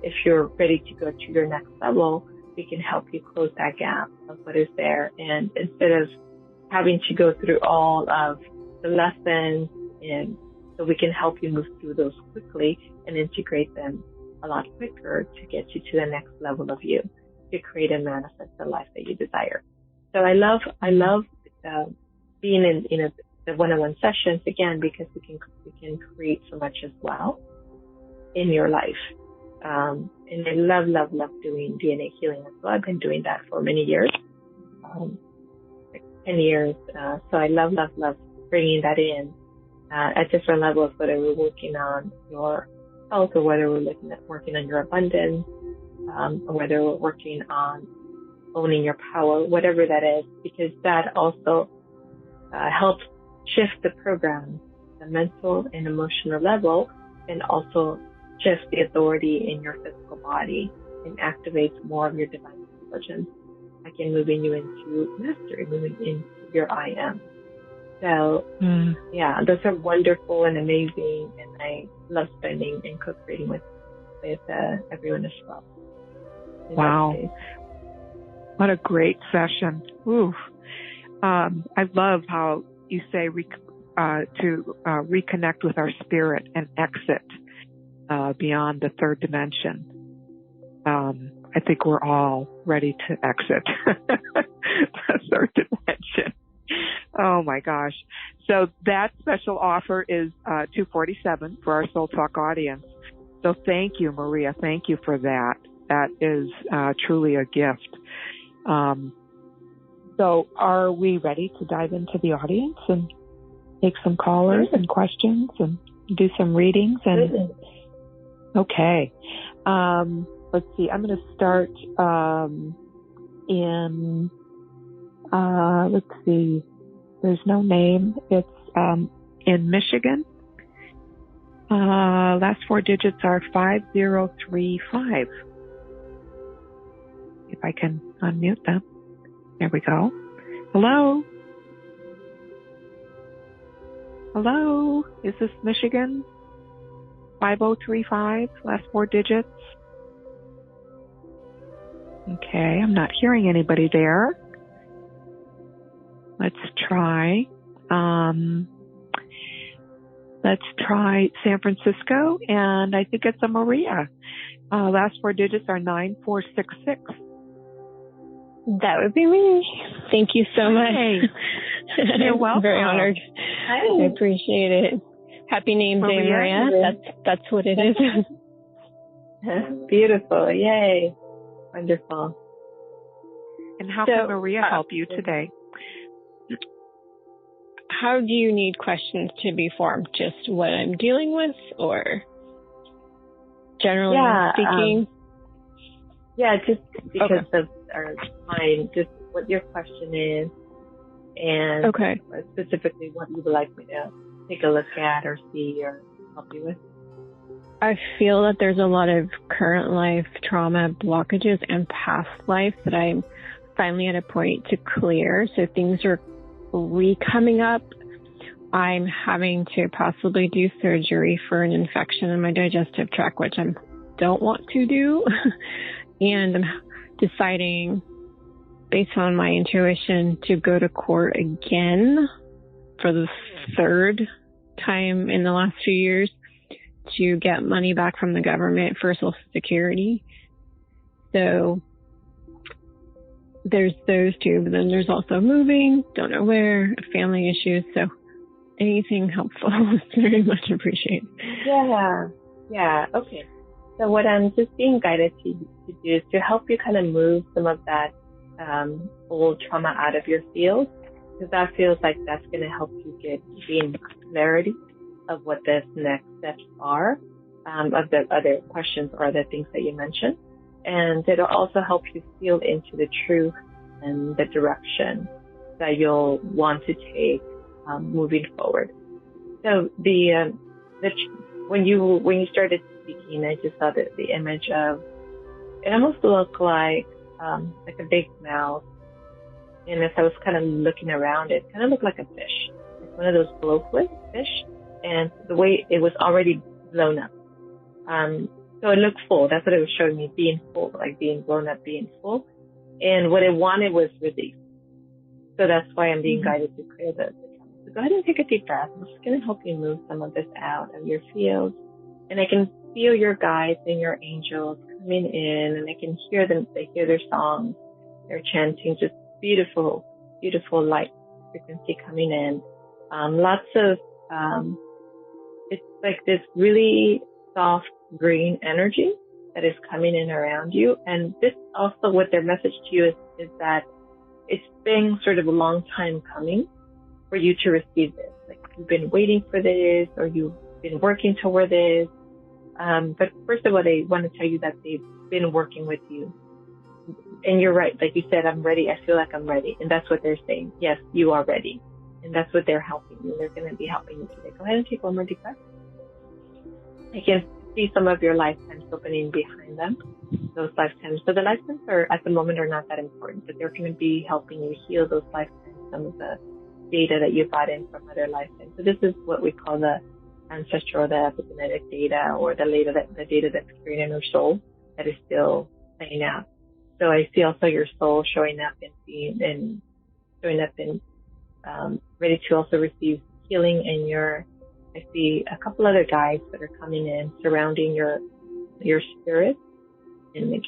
if you're ready to go to your next level, we can help you close that gap of what is there. And instead of having to go through all of the lessons, and so we can help you move through those quickly and integrate them a lot quicker to get you to the next level of you, to create and manifest the life that you desire. So I love being in the one-on-one sessions, again, because we can create so much as well in your life. And I love doing DNA healing as well. I've been doing that for many years, 10 years. So I love bringing that in at different levels, whether we're working on your health, or whether we're working on your abundance, or whether we're working on owning your power, whatever that is, because that also helps shift the program, the mental and emotional level, and also shift the authority in your physical body and activates more of your divine intelligence. Again, moving you into mastery, moving into your I am. So, yeah, those are wonderful and amazing, and I love spending and co-creating with everyone as well. Wow. What a great session. Ooh. I love how you say to reconnect with our spirit and exit beyond the third dimension. I think we're all ready to exit the third dimension. Oh my gosh. So that special offer is $247 for our Soul Talk audience. So thank you, Maria. Thank you for that. That is truly a gift. So are we ready to dive into the audience and take some callers and questions and do some readings? And okay. Let's see. I'm going to start let's see. There's no name. It's in Michigan. Last 4 digits are 5035. If I can unmute them. There we go. Hello? Hello? Is this Michigan? 5035, last 4 digits. Okay, I'm not hearing anybody there. Let's try. Let's try San Francisco, and I think it's a Maria. Last 4 digits are 9466. That would be me. Thank you so much. Hey. You're welcome. I'm very honored. Hi. I appreciate it. Happy name day, Maria. That's what it is. Beautiful. Yay. Wonderful. And how can Maria help you today? How do you need questions to be formed? Just what I'm dealing with, or generally speaking? Just because of our time, just what your question is, and Okay. specifically what you would like me to take a look at or see or help you with. I feel that there's a lot of current life trauma blockages and past life that I'm finally at a point to clear. So things are coming up. I'm having to possibly do surgery for an infection in my digestive tract, which I don't want to do. And I'm deciding, based on my intuition, to go to court again for the third time in the last few years to get money back from the government for Social Security. So there's those two, but then there's also moving, don't know where, family issues. So anything helpful is very much appreciated. Yeah. Okay. So what I'm just being guided to do is to help you kind of move some of that old trauma out of your field, because that feels like that's going to help you gain clarity of what the next steps are, of the other questions or the things that you mentioned. And it'll also help you feel into the truth and the direction that you'll want to take moving forward. So when you started speaking, I just saw the image of, it almost looked like a big mouth. And as I was kind of looking around, it kind of looked like a fish, like one of those blowfish fish. And the way it was already blown up. So it looked full. That's what it was showing me, being full, like being blown up, being full. And what it wanted was relief. So that's why I'm being guided to clear the trauma. So go ahead and take a deep breath. I'm just going to help you move some of this out of your field. And I can feel your guides and your angels coming in, and I can hear them. They hear their songs. They're chanting, just beautiful, beautiful light frequency coming in. Lots of, it's like this really soft green energy that is coming in around you. And this also, what their message to you is that it's been sort of a long time coming for you to receive this. Like you've been waiting for this, or you've been working toward this. But first of all, they want to tell you that they've been working with you. And you're right. Like you said, I'm ready. I feel like I'm ready. And that's what they're saying. Yes, you are ready. And that's what they're helping you. They're going to be helping you today. Go ahead and take one more deep breath. I can see some of your lifetimes opening behind them, those lifetimes. So the lifetimes at the moment are not that important, but they're going to be helping you heal those lifetimes, some of the data that you brought in from other lifetimes. So this is what we call the ancestral, the epigenetic data, or the data that's carried in your soul that is still playing out. So I see also your soul showing up and ready to also receive healing, and I see a couple other guides that are coming in, surrounding your spirit, and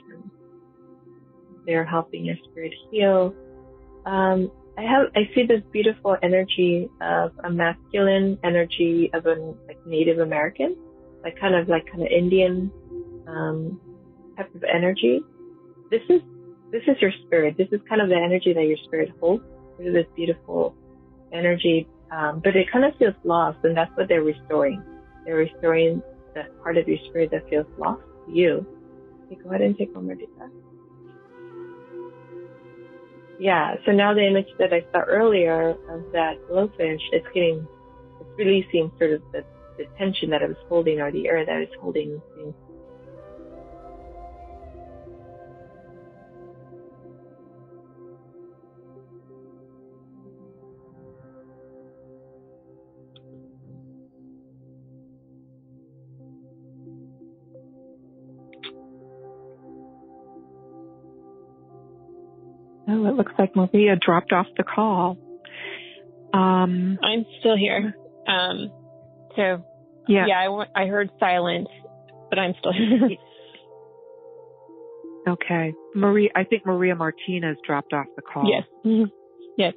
they're helping your spirit heal. I see this beautiful energy of a masculine energy of a Native American, kind of Indian type of energy. This is your spirit. This is kind of the energy that your spirit holds. There's this beautiful energy, but it kind of feels lost, and that's what they're restoring. They're restoring the part of your spirit that feels lost to you. Okay, go ahead and take one more deep breath. Yeah, so now the image that I saw earlier of that glowfish, it's releasing sort of the tension that it was holding, or the air that it's holding. Oh, it looks like Maria dropped off the call. I'm still here. I heard silence, but I'm still here. Okay. I think Maria Martinez dropped off the call. Yes. Mm-hmm. Yes.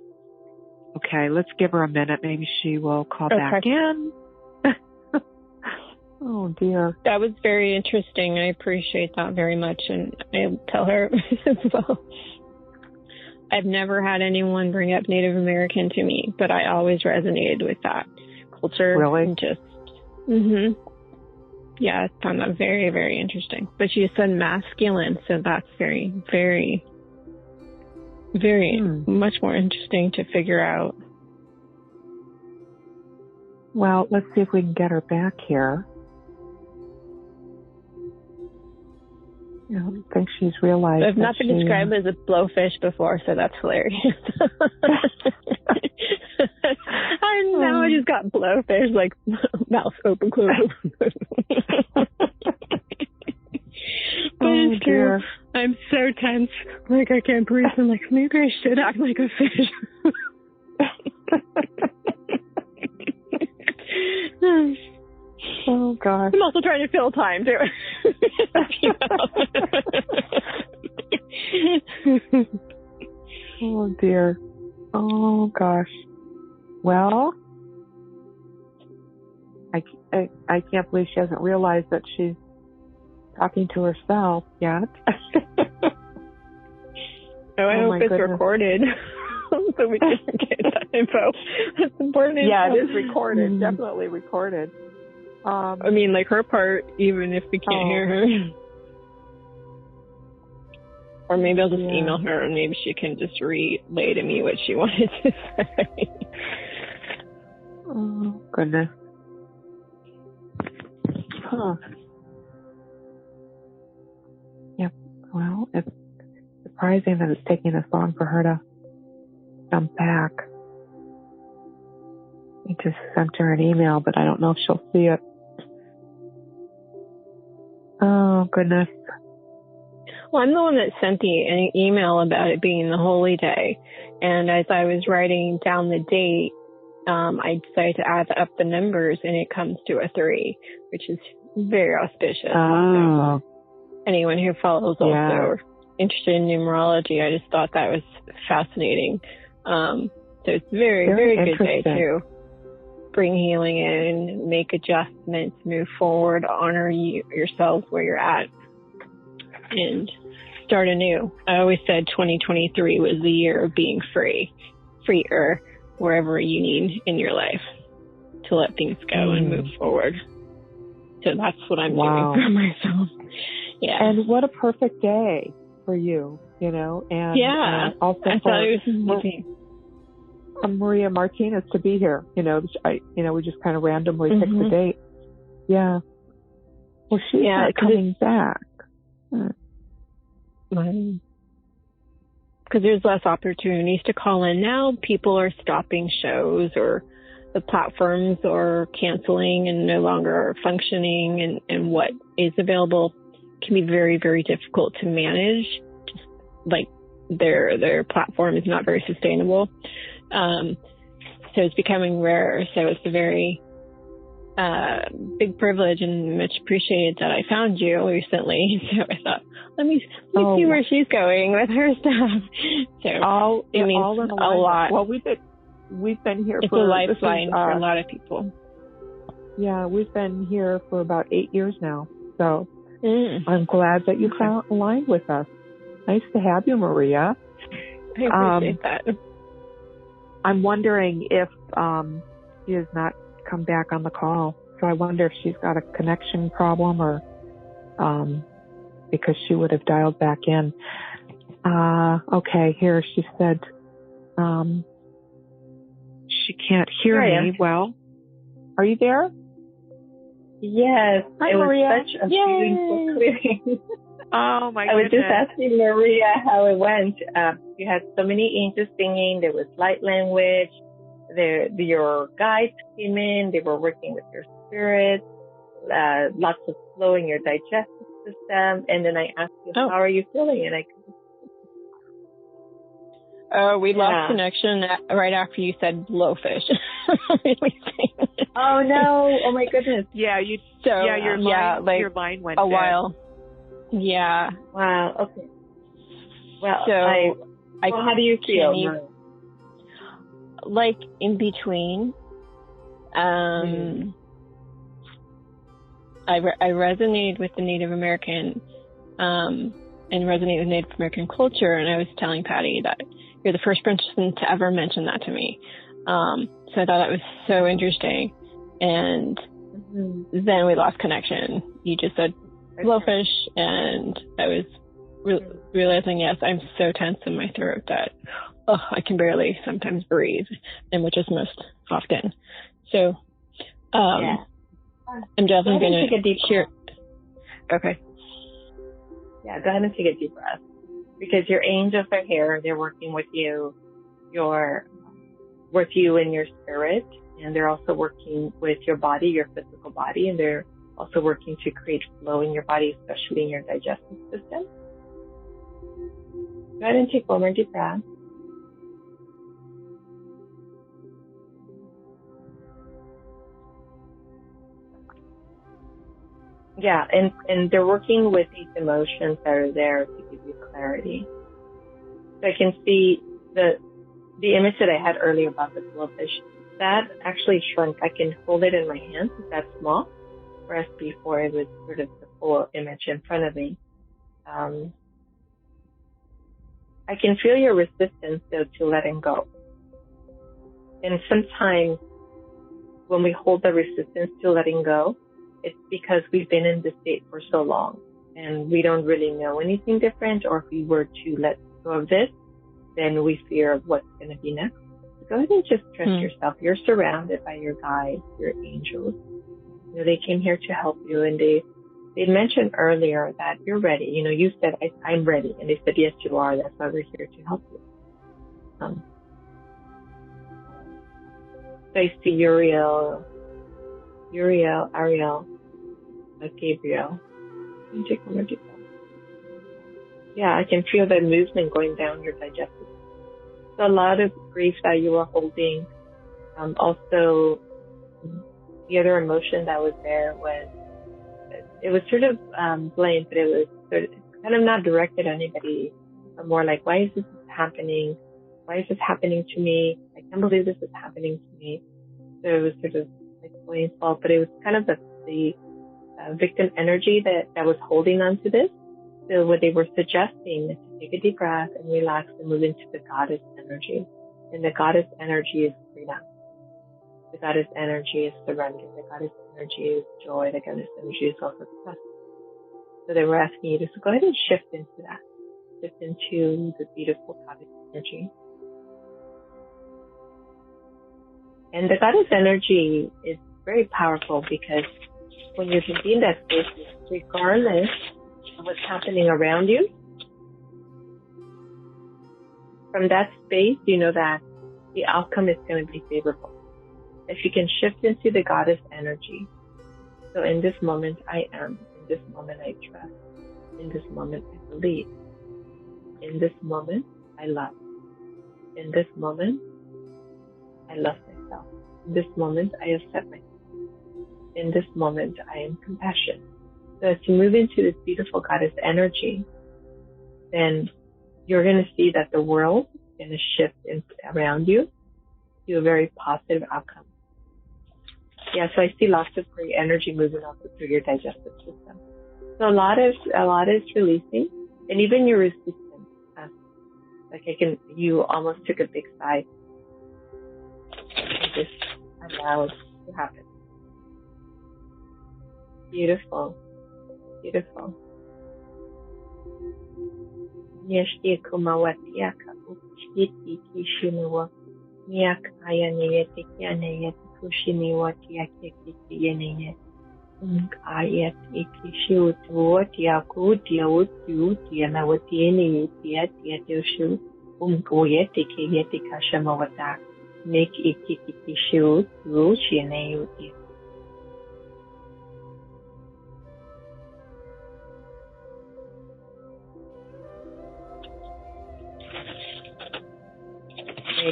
Okay, let's give her a minute. Maybe she will call back in. Oh, dear. That was very interesting. I appreciate that very much, and I'll tell her as well. I've never had anyone bring up Native American to me, but I always resonated with that culture. Really? Yeah, I found that very, very interesting. But she said masculine, so that's very, very very much more interesting to figure out. Well, let's see if we can get her back here. I don't think she's realized. I've not been described as a blowfish before, so that's hilarious. And now I just got blowfish, like mouth open, close. But it's true. I'm so tense. Like, I can't breathe. I'm like, maybe I should act like a fish. Oh, gosh. I'm also trying to fill time, too. Oh, dear. Oh, gosh. Well, I can't believe she hasn't realized that she's talking to herself yet. I hope it's recorded so we can get that info. That's important info. Yeah, it is recorded. Definitely recorded. I mean, like her part, even if we can't hear her. Or maybe I'll just email her and maybe she can just relay to me what she wanted to say. Oh, goodness. Huh. Yep. Well, it's surprising that it's taking this long for her to jump back. I just sent her an email, but I don't know if she'll see it. Oh, goodness. Well, I'm the one that sent an email about it being the holy day. And as I was writing down the date, I decided to add up the numbers, and it comes to a 3, which is very auspicious. Oh. So anyone who follows also or interested in numerology, I just thought that was fascinating. So it's very, very good day to bring healing in, make adjustments, move forward, honor yourselves where you're at, and start anew. I always said 2023 was the year of being freer, wherever you need in your life to let things go and move forward. So that's what I'm doing for myself. Yeah. And what a perfect day for you, you know, and also I thought it was amazing. Maria Martinez to be here, you know, we just kind of randomly picked the date. Yeah. Well, she's not coming back. Because there's less opportunities to call in now. People are stopping shows, or the platforms are canceling and no longer functioning, and what is available can be very, very difficult to manage. Just like their platform is not very sustainable. So it's becoming rare. So it's a very big privilege and much appreciated that I found you recently. So I thought, let me see where she's going with her stuff. So it means a lot. Well, we've been here for a lifeline for a lot of people. Yeah, we've been here for about 8 years now. So I'm glad that you found aligned with us. Nice to have you, Maria. I appreciate that. I'm wondering if she has not come back on the call. So I wonder if she's got a connection problem, or because she would have dialed back in. Okay, here she said she can't hear me well. Are you there? Yes. Hi, Maria. Was such a beautiful clearing. Oh, my goodness. I was just asking Maria how it went. You had so many angels singing. There was light language. Your guides came in. They were working with your spirit. Lots of flow in your digestive system. And then I asked you, how are you feeling? And we lost connection right after you said blowfish. Oh, no. Oh, my goodness. Yeah, your line went a dead. while. Yeah. Wow. Okay. Well, so how do you feel? Like in between. I resonated with the Native American, and resonate with Native American culture. And I was telling Patty that you're the first person to ever mention that to me. So I thought that was so interesting. And then we lost connection. You just said blowfish, and I was realizing, yes, I'm so tense in my throat that I can barely sometimes breathe, and which is most often. So I'm definitely going to take a deep hear. breath. Okay. Yeah, go ahead and take a deep breath, because your angels are here. They're working with you. With you in your spirit, and they're also working with your body, your physical body, and they're also working to create flow in your body, especially in your digestive system. Go ahead and take one more deep breath. Yeah, and they're working with these emotions that are there to give you clarity. So I can see the image that I had earlier about the glowfish, that actually shrunk. I can hold it in my hands. It's that small. Whereas before it was sort of the full image in front of me. I can feel your resistance though to letting go. And sometimes when we hold the resistance to letting go, it's because we've been in this state for so long and we don't really know anything different, or if we were to let go of this, then we fear what's going to be next. So go ahead and just trust yourself. You're surrounded by your guides, your angels. You know, they came here to help you, and they mentioned earlier that you're ready. You know, you said, I'm ready. And they said, yes, you are. That's why we're here to help you. So I see Uriel, Ariel, Gabriel. Can you take one more deep breath? Yeah, I can feel the movement going down your digestive system. So a lot of grief that you were holding. Also, the other emotion that was there was, it was sort of blamed, but it was sort of kind of not directed at anybody, but more like, why is this happening? Why is this happening to me? I can't believe this is happening to me. So it was sort of like blame's fault, but it was kind of the victim energy that was holding on to this. So what they were suggesting is to take a deep breath and relax and move into the goddess energy. And the goddess energy is freedom. The goddess energy is surrender. The goddess energy is joy. The goddess energy is also trust. So they were asking you to go ahead and shift into that. Shift into the beautiful goddess energy. And the goddess energy is very powerful because when you're in that space, regardless of what's happening around you, from that space, you know that the outcome is going to be favorable. If you can shift into the goddess energy. So in this moment, I am. In this moment, I trust. In this moment, I believe. In this moment, I love. In this moment, I love myself. In this moment, I accept myself. In this moment, I am compassionate. So as you move into this beautiful goddess energy, then you're going to see that the world is going to shift around you to a very positive outcome. Yeah, so I see lots of great energy moving also through your digestive system. So a lot is releasing, and even your resistance. You almost took a big sigh and just allowed to happen. Beautiful, beautiful. Nyeshti kumawatiaka ukshiti kishinuwa nyak ayaneyete kyaneyete kushiniwatiake kikiyeneye ayat ikishu watiaku tiawuti anawatieni tiatiatushu uyete kiyete kashamawata make ikikishu shineyuti.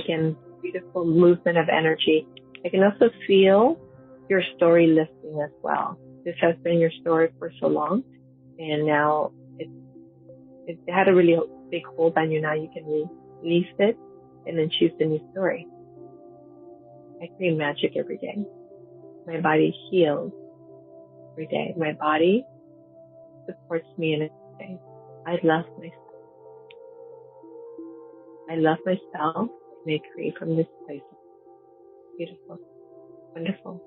Again, beautiful movement of energy. I can also feel your story lifting as well. This has been your story for so long, and now it had a really big hold on you. Now you can release it and then choose a new story. I create magic every day. My body heals every day. My body supports me in every day. I love myself. I love myself. And I create from this place. Beautiful. Wonderful.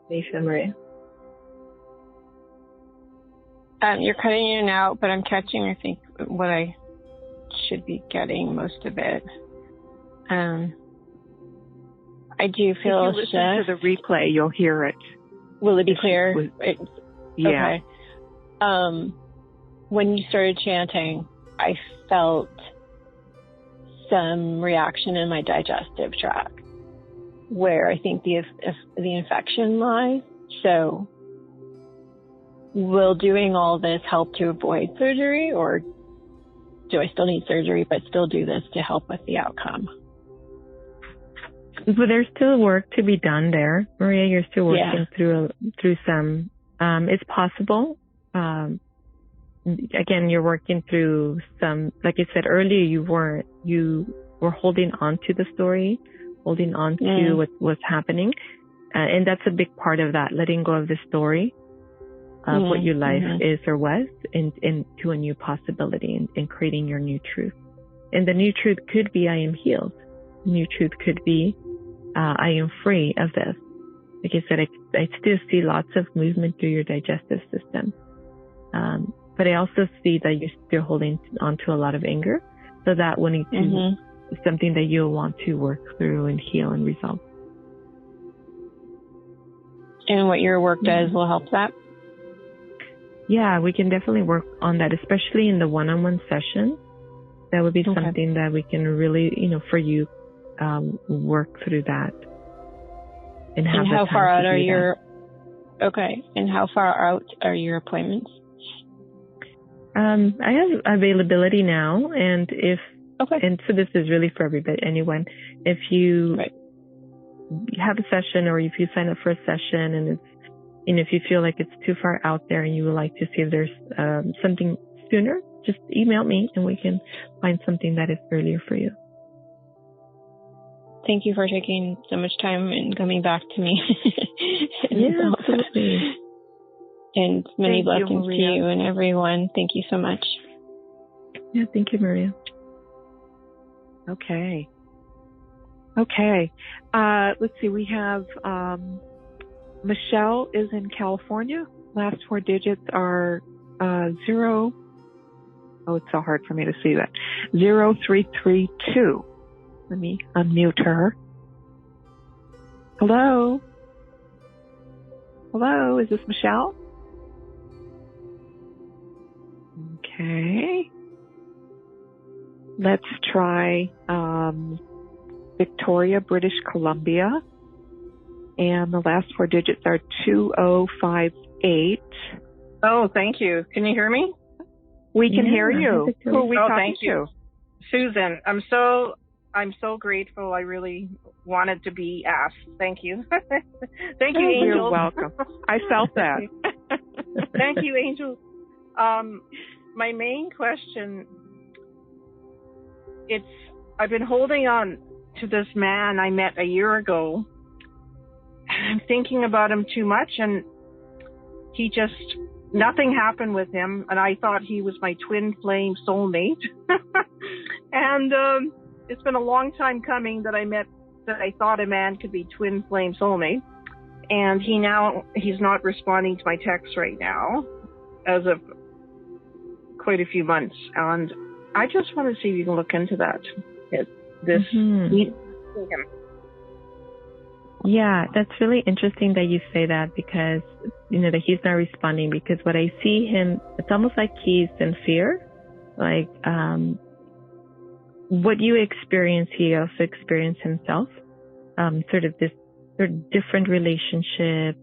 Lisa Maria. You're cutting in and out, but I'm catching, I think, what I should be getting, most of it. I do feel if you listen to the replay, you'll hear it. Will it be clear? Yeah. Okay. When you started chanting, I felt some reaction in my digestive tract, where I think the infection lies. So, will doing all this help to avoid surgery, or do I still need surgery but still do this to help with the outcome? Well, there's still work to be done there, Maria. You're still working through some. It's possible. Again, you're working through some. Like I said earlier, you were holding on to the story, holding on to what was happening, and that's a big part of that. Letting go of the story of what your life is or was, and to a new possibility, and creating your new truth. And the new truth could be, I am healed. The new truth could be, I am free of this. Like I said, I still see lots of movement through your digestive system. But I also see that you're still holding on to a lot of anger. So that will need to something that you'll want to work through and heal and resolve. And what your work does will help that? Yeah, we can definitely work on that, especially in the one-on-one session. That would be something that we can really, for you, work through that. And how far out are your and how far out are your appointments? I have availability now, and and so this is really for everybody, anyone. If you have a session, or if you sign up for a session, and if you feel like it's too far out there and you would like to see if there's something sooner, just email me and we can find something that is earlier for you. Thank you for taking so much time and coming back to me. Yeah, absolutely. And many blessings to you and everyone. Thank you so much. Yeah, thank you, Maria. Okay. Let's see. We have Michelle is in California. Last four digits are 0. Oh, it's so hard for me to see that. 0332. Let me unmute her. Hello? Hello, is this Michelle? Okay. Let's try Victoria, British Columbia. And the last four digits are 2058. Oh, thank you. Can you hear me? We can hear you. Who are we talking to? Susan. I'm so grateful. I really wanted to be asked. Thank you. Thank you, Angel. You're welcome. I felt that. Thank you, Angel. My main question, I've been holding on to this man I met a year ago. I'm thinking about him too much, and nothing happened with him, and I thought he was my twin flame soulmate. And it's been a long time coming that I thought a man could be twin flame soulmate. And he's not responding to my texts right now, as of quite a few months. And I just want to see if you can look into that. Yeah, that's really interesting that you say that, because, that he's not responding, because what I see him, it's almost like he's in fear. Like, what you experience, he also experienced himself. Sort of this sort of different relationship,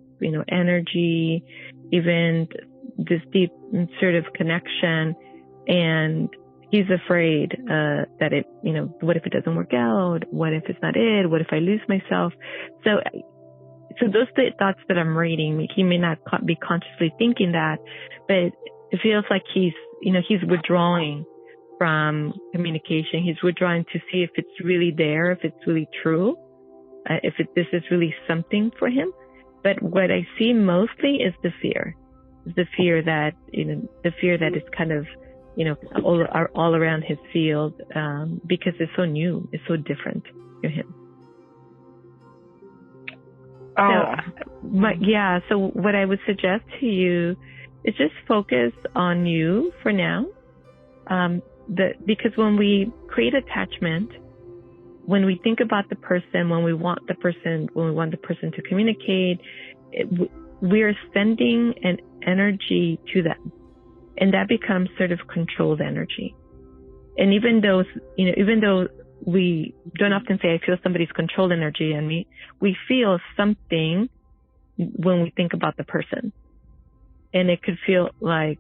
energy, even this deep sort of connection. And he's afraid that it, what if it doesn't work out? What if it's not it? What if I lose myself? So those are the thoughts that I'm reading. He may not be consciously thinking that, but it feels like he's withdrawing from communication. He's withdrawing to see if it's really there, if it's really true, this is really something for him. But what I see mostly is the fear. The fear that, is kind of, all around his field, because it's so new, it's so different to him. Oh. So what I would suggest to you is just focus on you for now. Because when we create attachment, when we think about the person, when we want the person to communicate, we are sending an energy to them, and that becomes sort of controlled energy. And even though we don't often say, I feel somebody's controlled energy on me, we feel something when we think about the person. And it could feel like,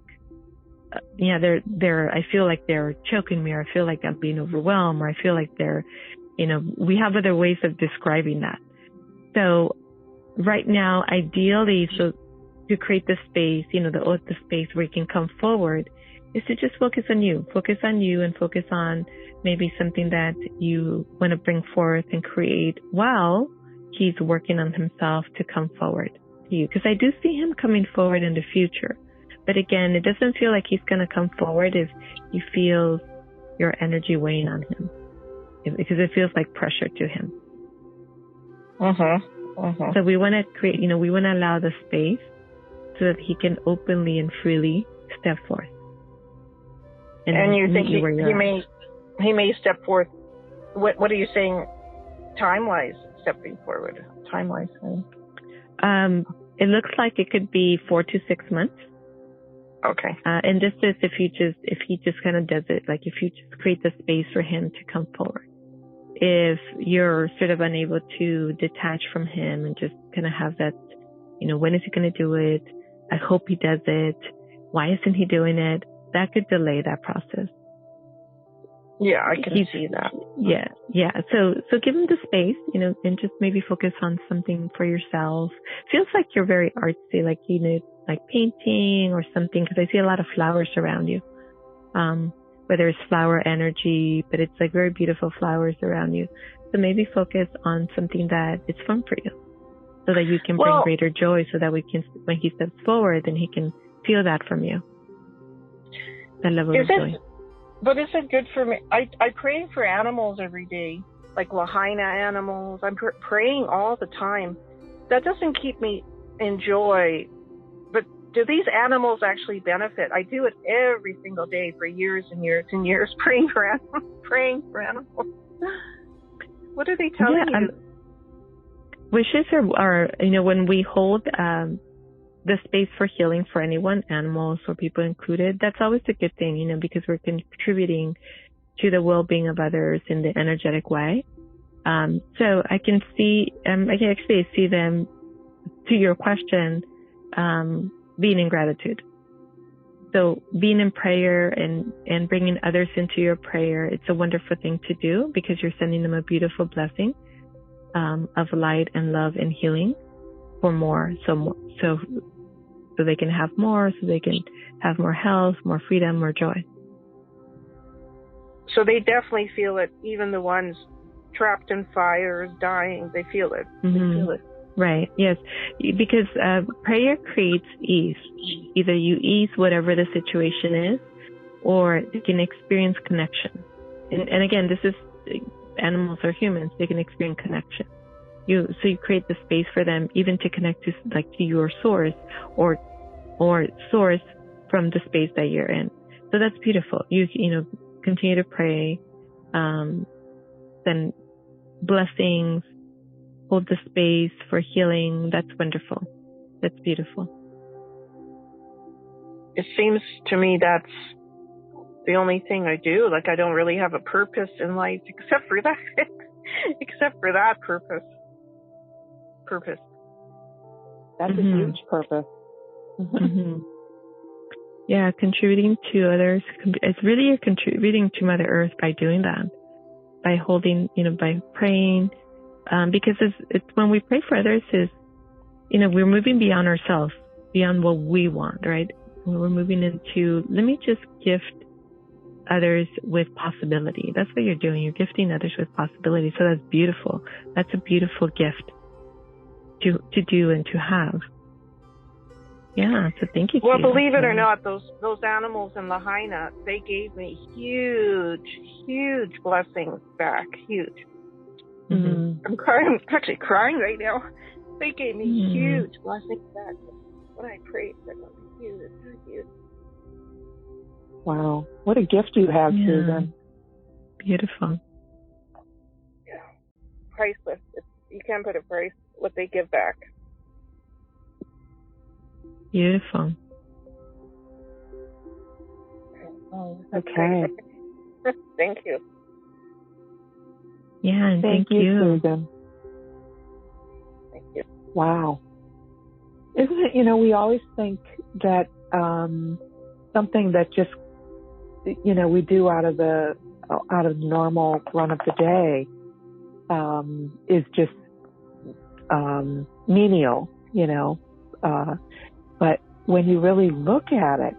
I feel like they're choking me, or I feel like I'm being overwhelmed, or I feel like they're, we have other ways of describing that. So right now, ideally, so to create the space, the space where you can come forward, is to just focus on you and focus on maybe something that you want to bring forth and create while he's working on himself to come forward to you. Because I do see him coming forward in the future. But again, it doesn't feel like he's going to come forward if he feels your energy weighing on him. Because it feels like pressure to him. So we want to create, we want to allow the space so that he can openly and freely step forth. And you think he may step forth? What are you saying, time-wise, stepping forward? Time-wise, it looks like it could be 4 to 6 months. Okay. And this is if he just kind of does it, like if you just create the space for him to come forward. If you're sort of unable to detach from him and just kind of have that, when is he going to do it? I hope he does it. Why isn't he doing it? That could delay that process. Yeah, I can see that. Yeah. So give him the space, and just maybe focus on something for yourself. Feels like you're very artsy, like like painting or something, because I see a lot of flowers around you. Whether it's flower energy, but it's like very beautiful flowers around you. So maybe focus on something that is fun for you, so that you can bring greater joy, so that when he steps forward, then he can feel that from you. That level of joy. But is it good for me? I pray for animals every day, like Lahaina animals. I'm praying all the time. That doesn't keep me in joy. But do these animals actually benefit? I do it every single day for years and years and years, praying for animals. What are they telling you? Wishes are when we hold the space for healing for anyone, animals or people included, that's always a good thing, because we're contributing to the well-being of others in the energetic way. So I can actually see them, to your question, being in gratitude. So being in prayer and bringing others into your prayer, it's a wonderful thing to do, because you're sending them a beautiful blessing of light and love and healing for more. So they can have more, so they can have more health, more freedom, more joy. So they definitely feel it. Even the ones trapped in fires, dying, they feel it. They feel it. Right. Yes. Because prayer creates ease. Either you ease whatever the situation is, or you can experience connection. And again, this is animals or humans. They can experience connection. So you create the space for them, even to connect to your source, or source from the space that you're in. So that's beautiful. You continue to pray, send blessings, hold the space for healing. That's wonderful. That's beautiful. It seems to me that's the only thing I do. Like, I don't really have a purpose in life except for that purpose. That's a huge purpose. Yeah, contributing to others. It's really you're contributing to Mother Earth by doing that, by holding, by praying, because it's when we pray for others we're moving beyond ourselves, beyond what we want, right? We're moving into, let me just gift others with possibility. That's what you're doing. You're gifting others with possibility. So that's beautiful. That's a beautiful gift to do and to have. Yeah, so thank you. Well, believe it or not, those animals in Lahaina, they gave me huge blessings back. Huge. I'm actually crying right now. They gave me huge blessings back. when I prayed. I'm confused. It's confused. Wow. What a gift you have, Susan. Beautiful. Yeah. Priceless. You can't put a price what they give back. Beautiful. Oh, okay. Thank you. Yeah, and thank you, Susan. Thank you. Wow. Isn't it, we always think that something that just, we do out of the normal run of the day is just menial, but when you really look at it,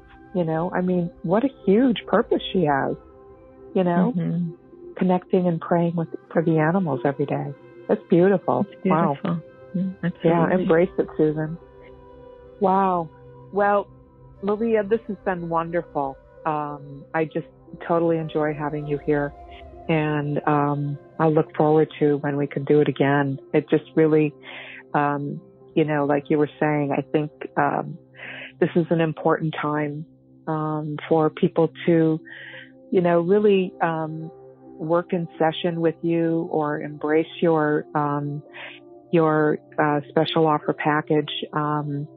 what a huge purpose she has, connecting and praying for the animals every day. That's beautiful. It's beautiful. Wow. Yeah, embrace it, Susan. Wow. Well, Maria, this has been wonderful. I just totally enjoy having you here. And I look forward to when we can do it again. It just really, like you were saying, I think this is an important time for people to, really work in session with you or embrace your special offer package. I'm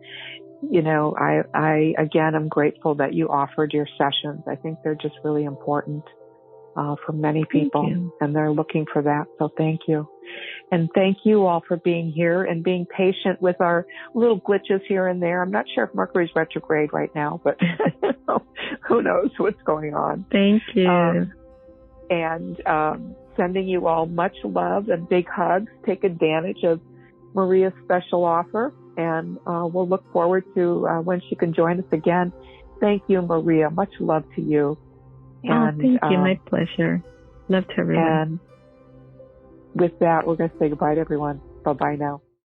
grateful that you offered your sessions. I think they're just really important for many people, and they're looking for that. So thank you. And thank you all for being here and being patient with our little glitches here and there. I'm not sure if Mercury's retrograde right now, but who knows what's going on. Thank you. Sending you all much love and big hugs. Take advantage of Maria's special offer, and we'll look forward to when she can join us again. Thank you, Maria. Much love to you. Thank you. My pleasure. Love to everyone. And with that, we're going to say goodbye to everyone. Bye-bye now.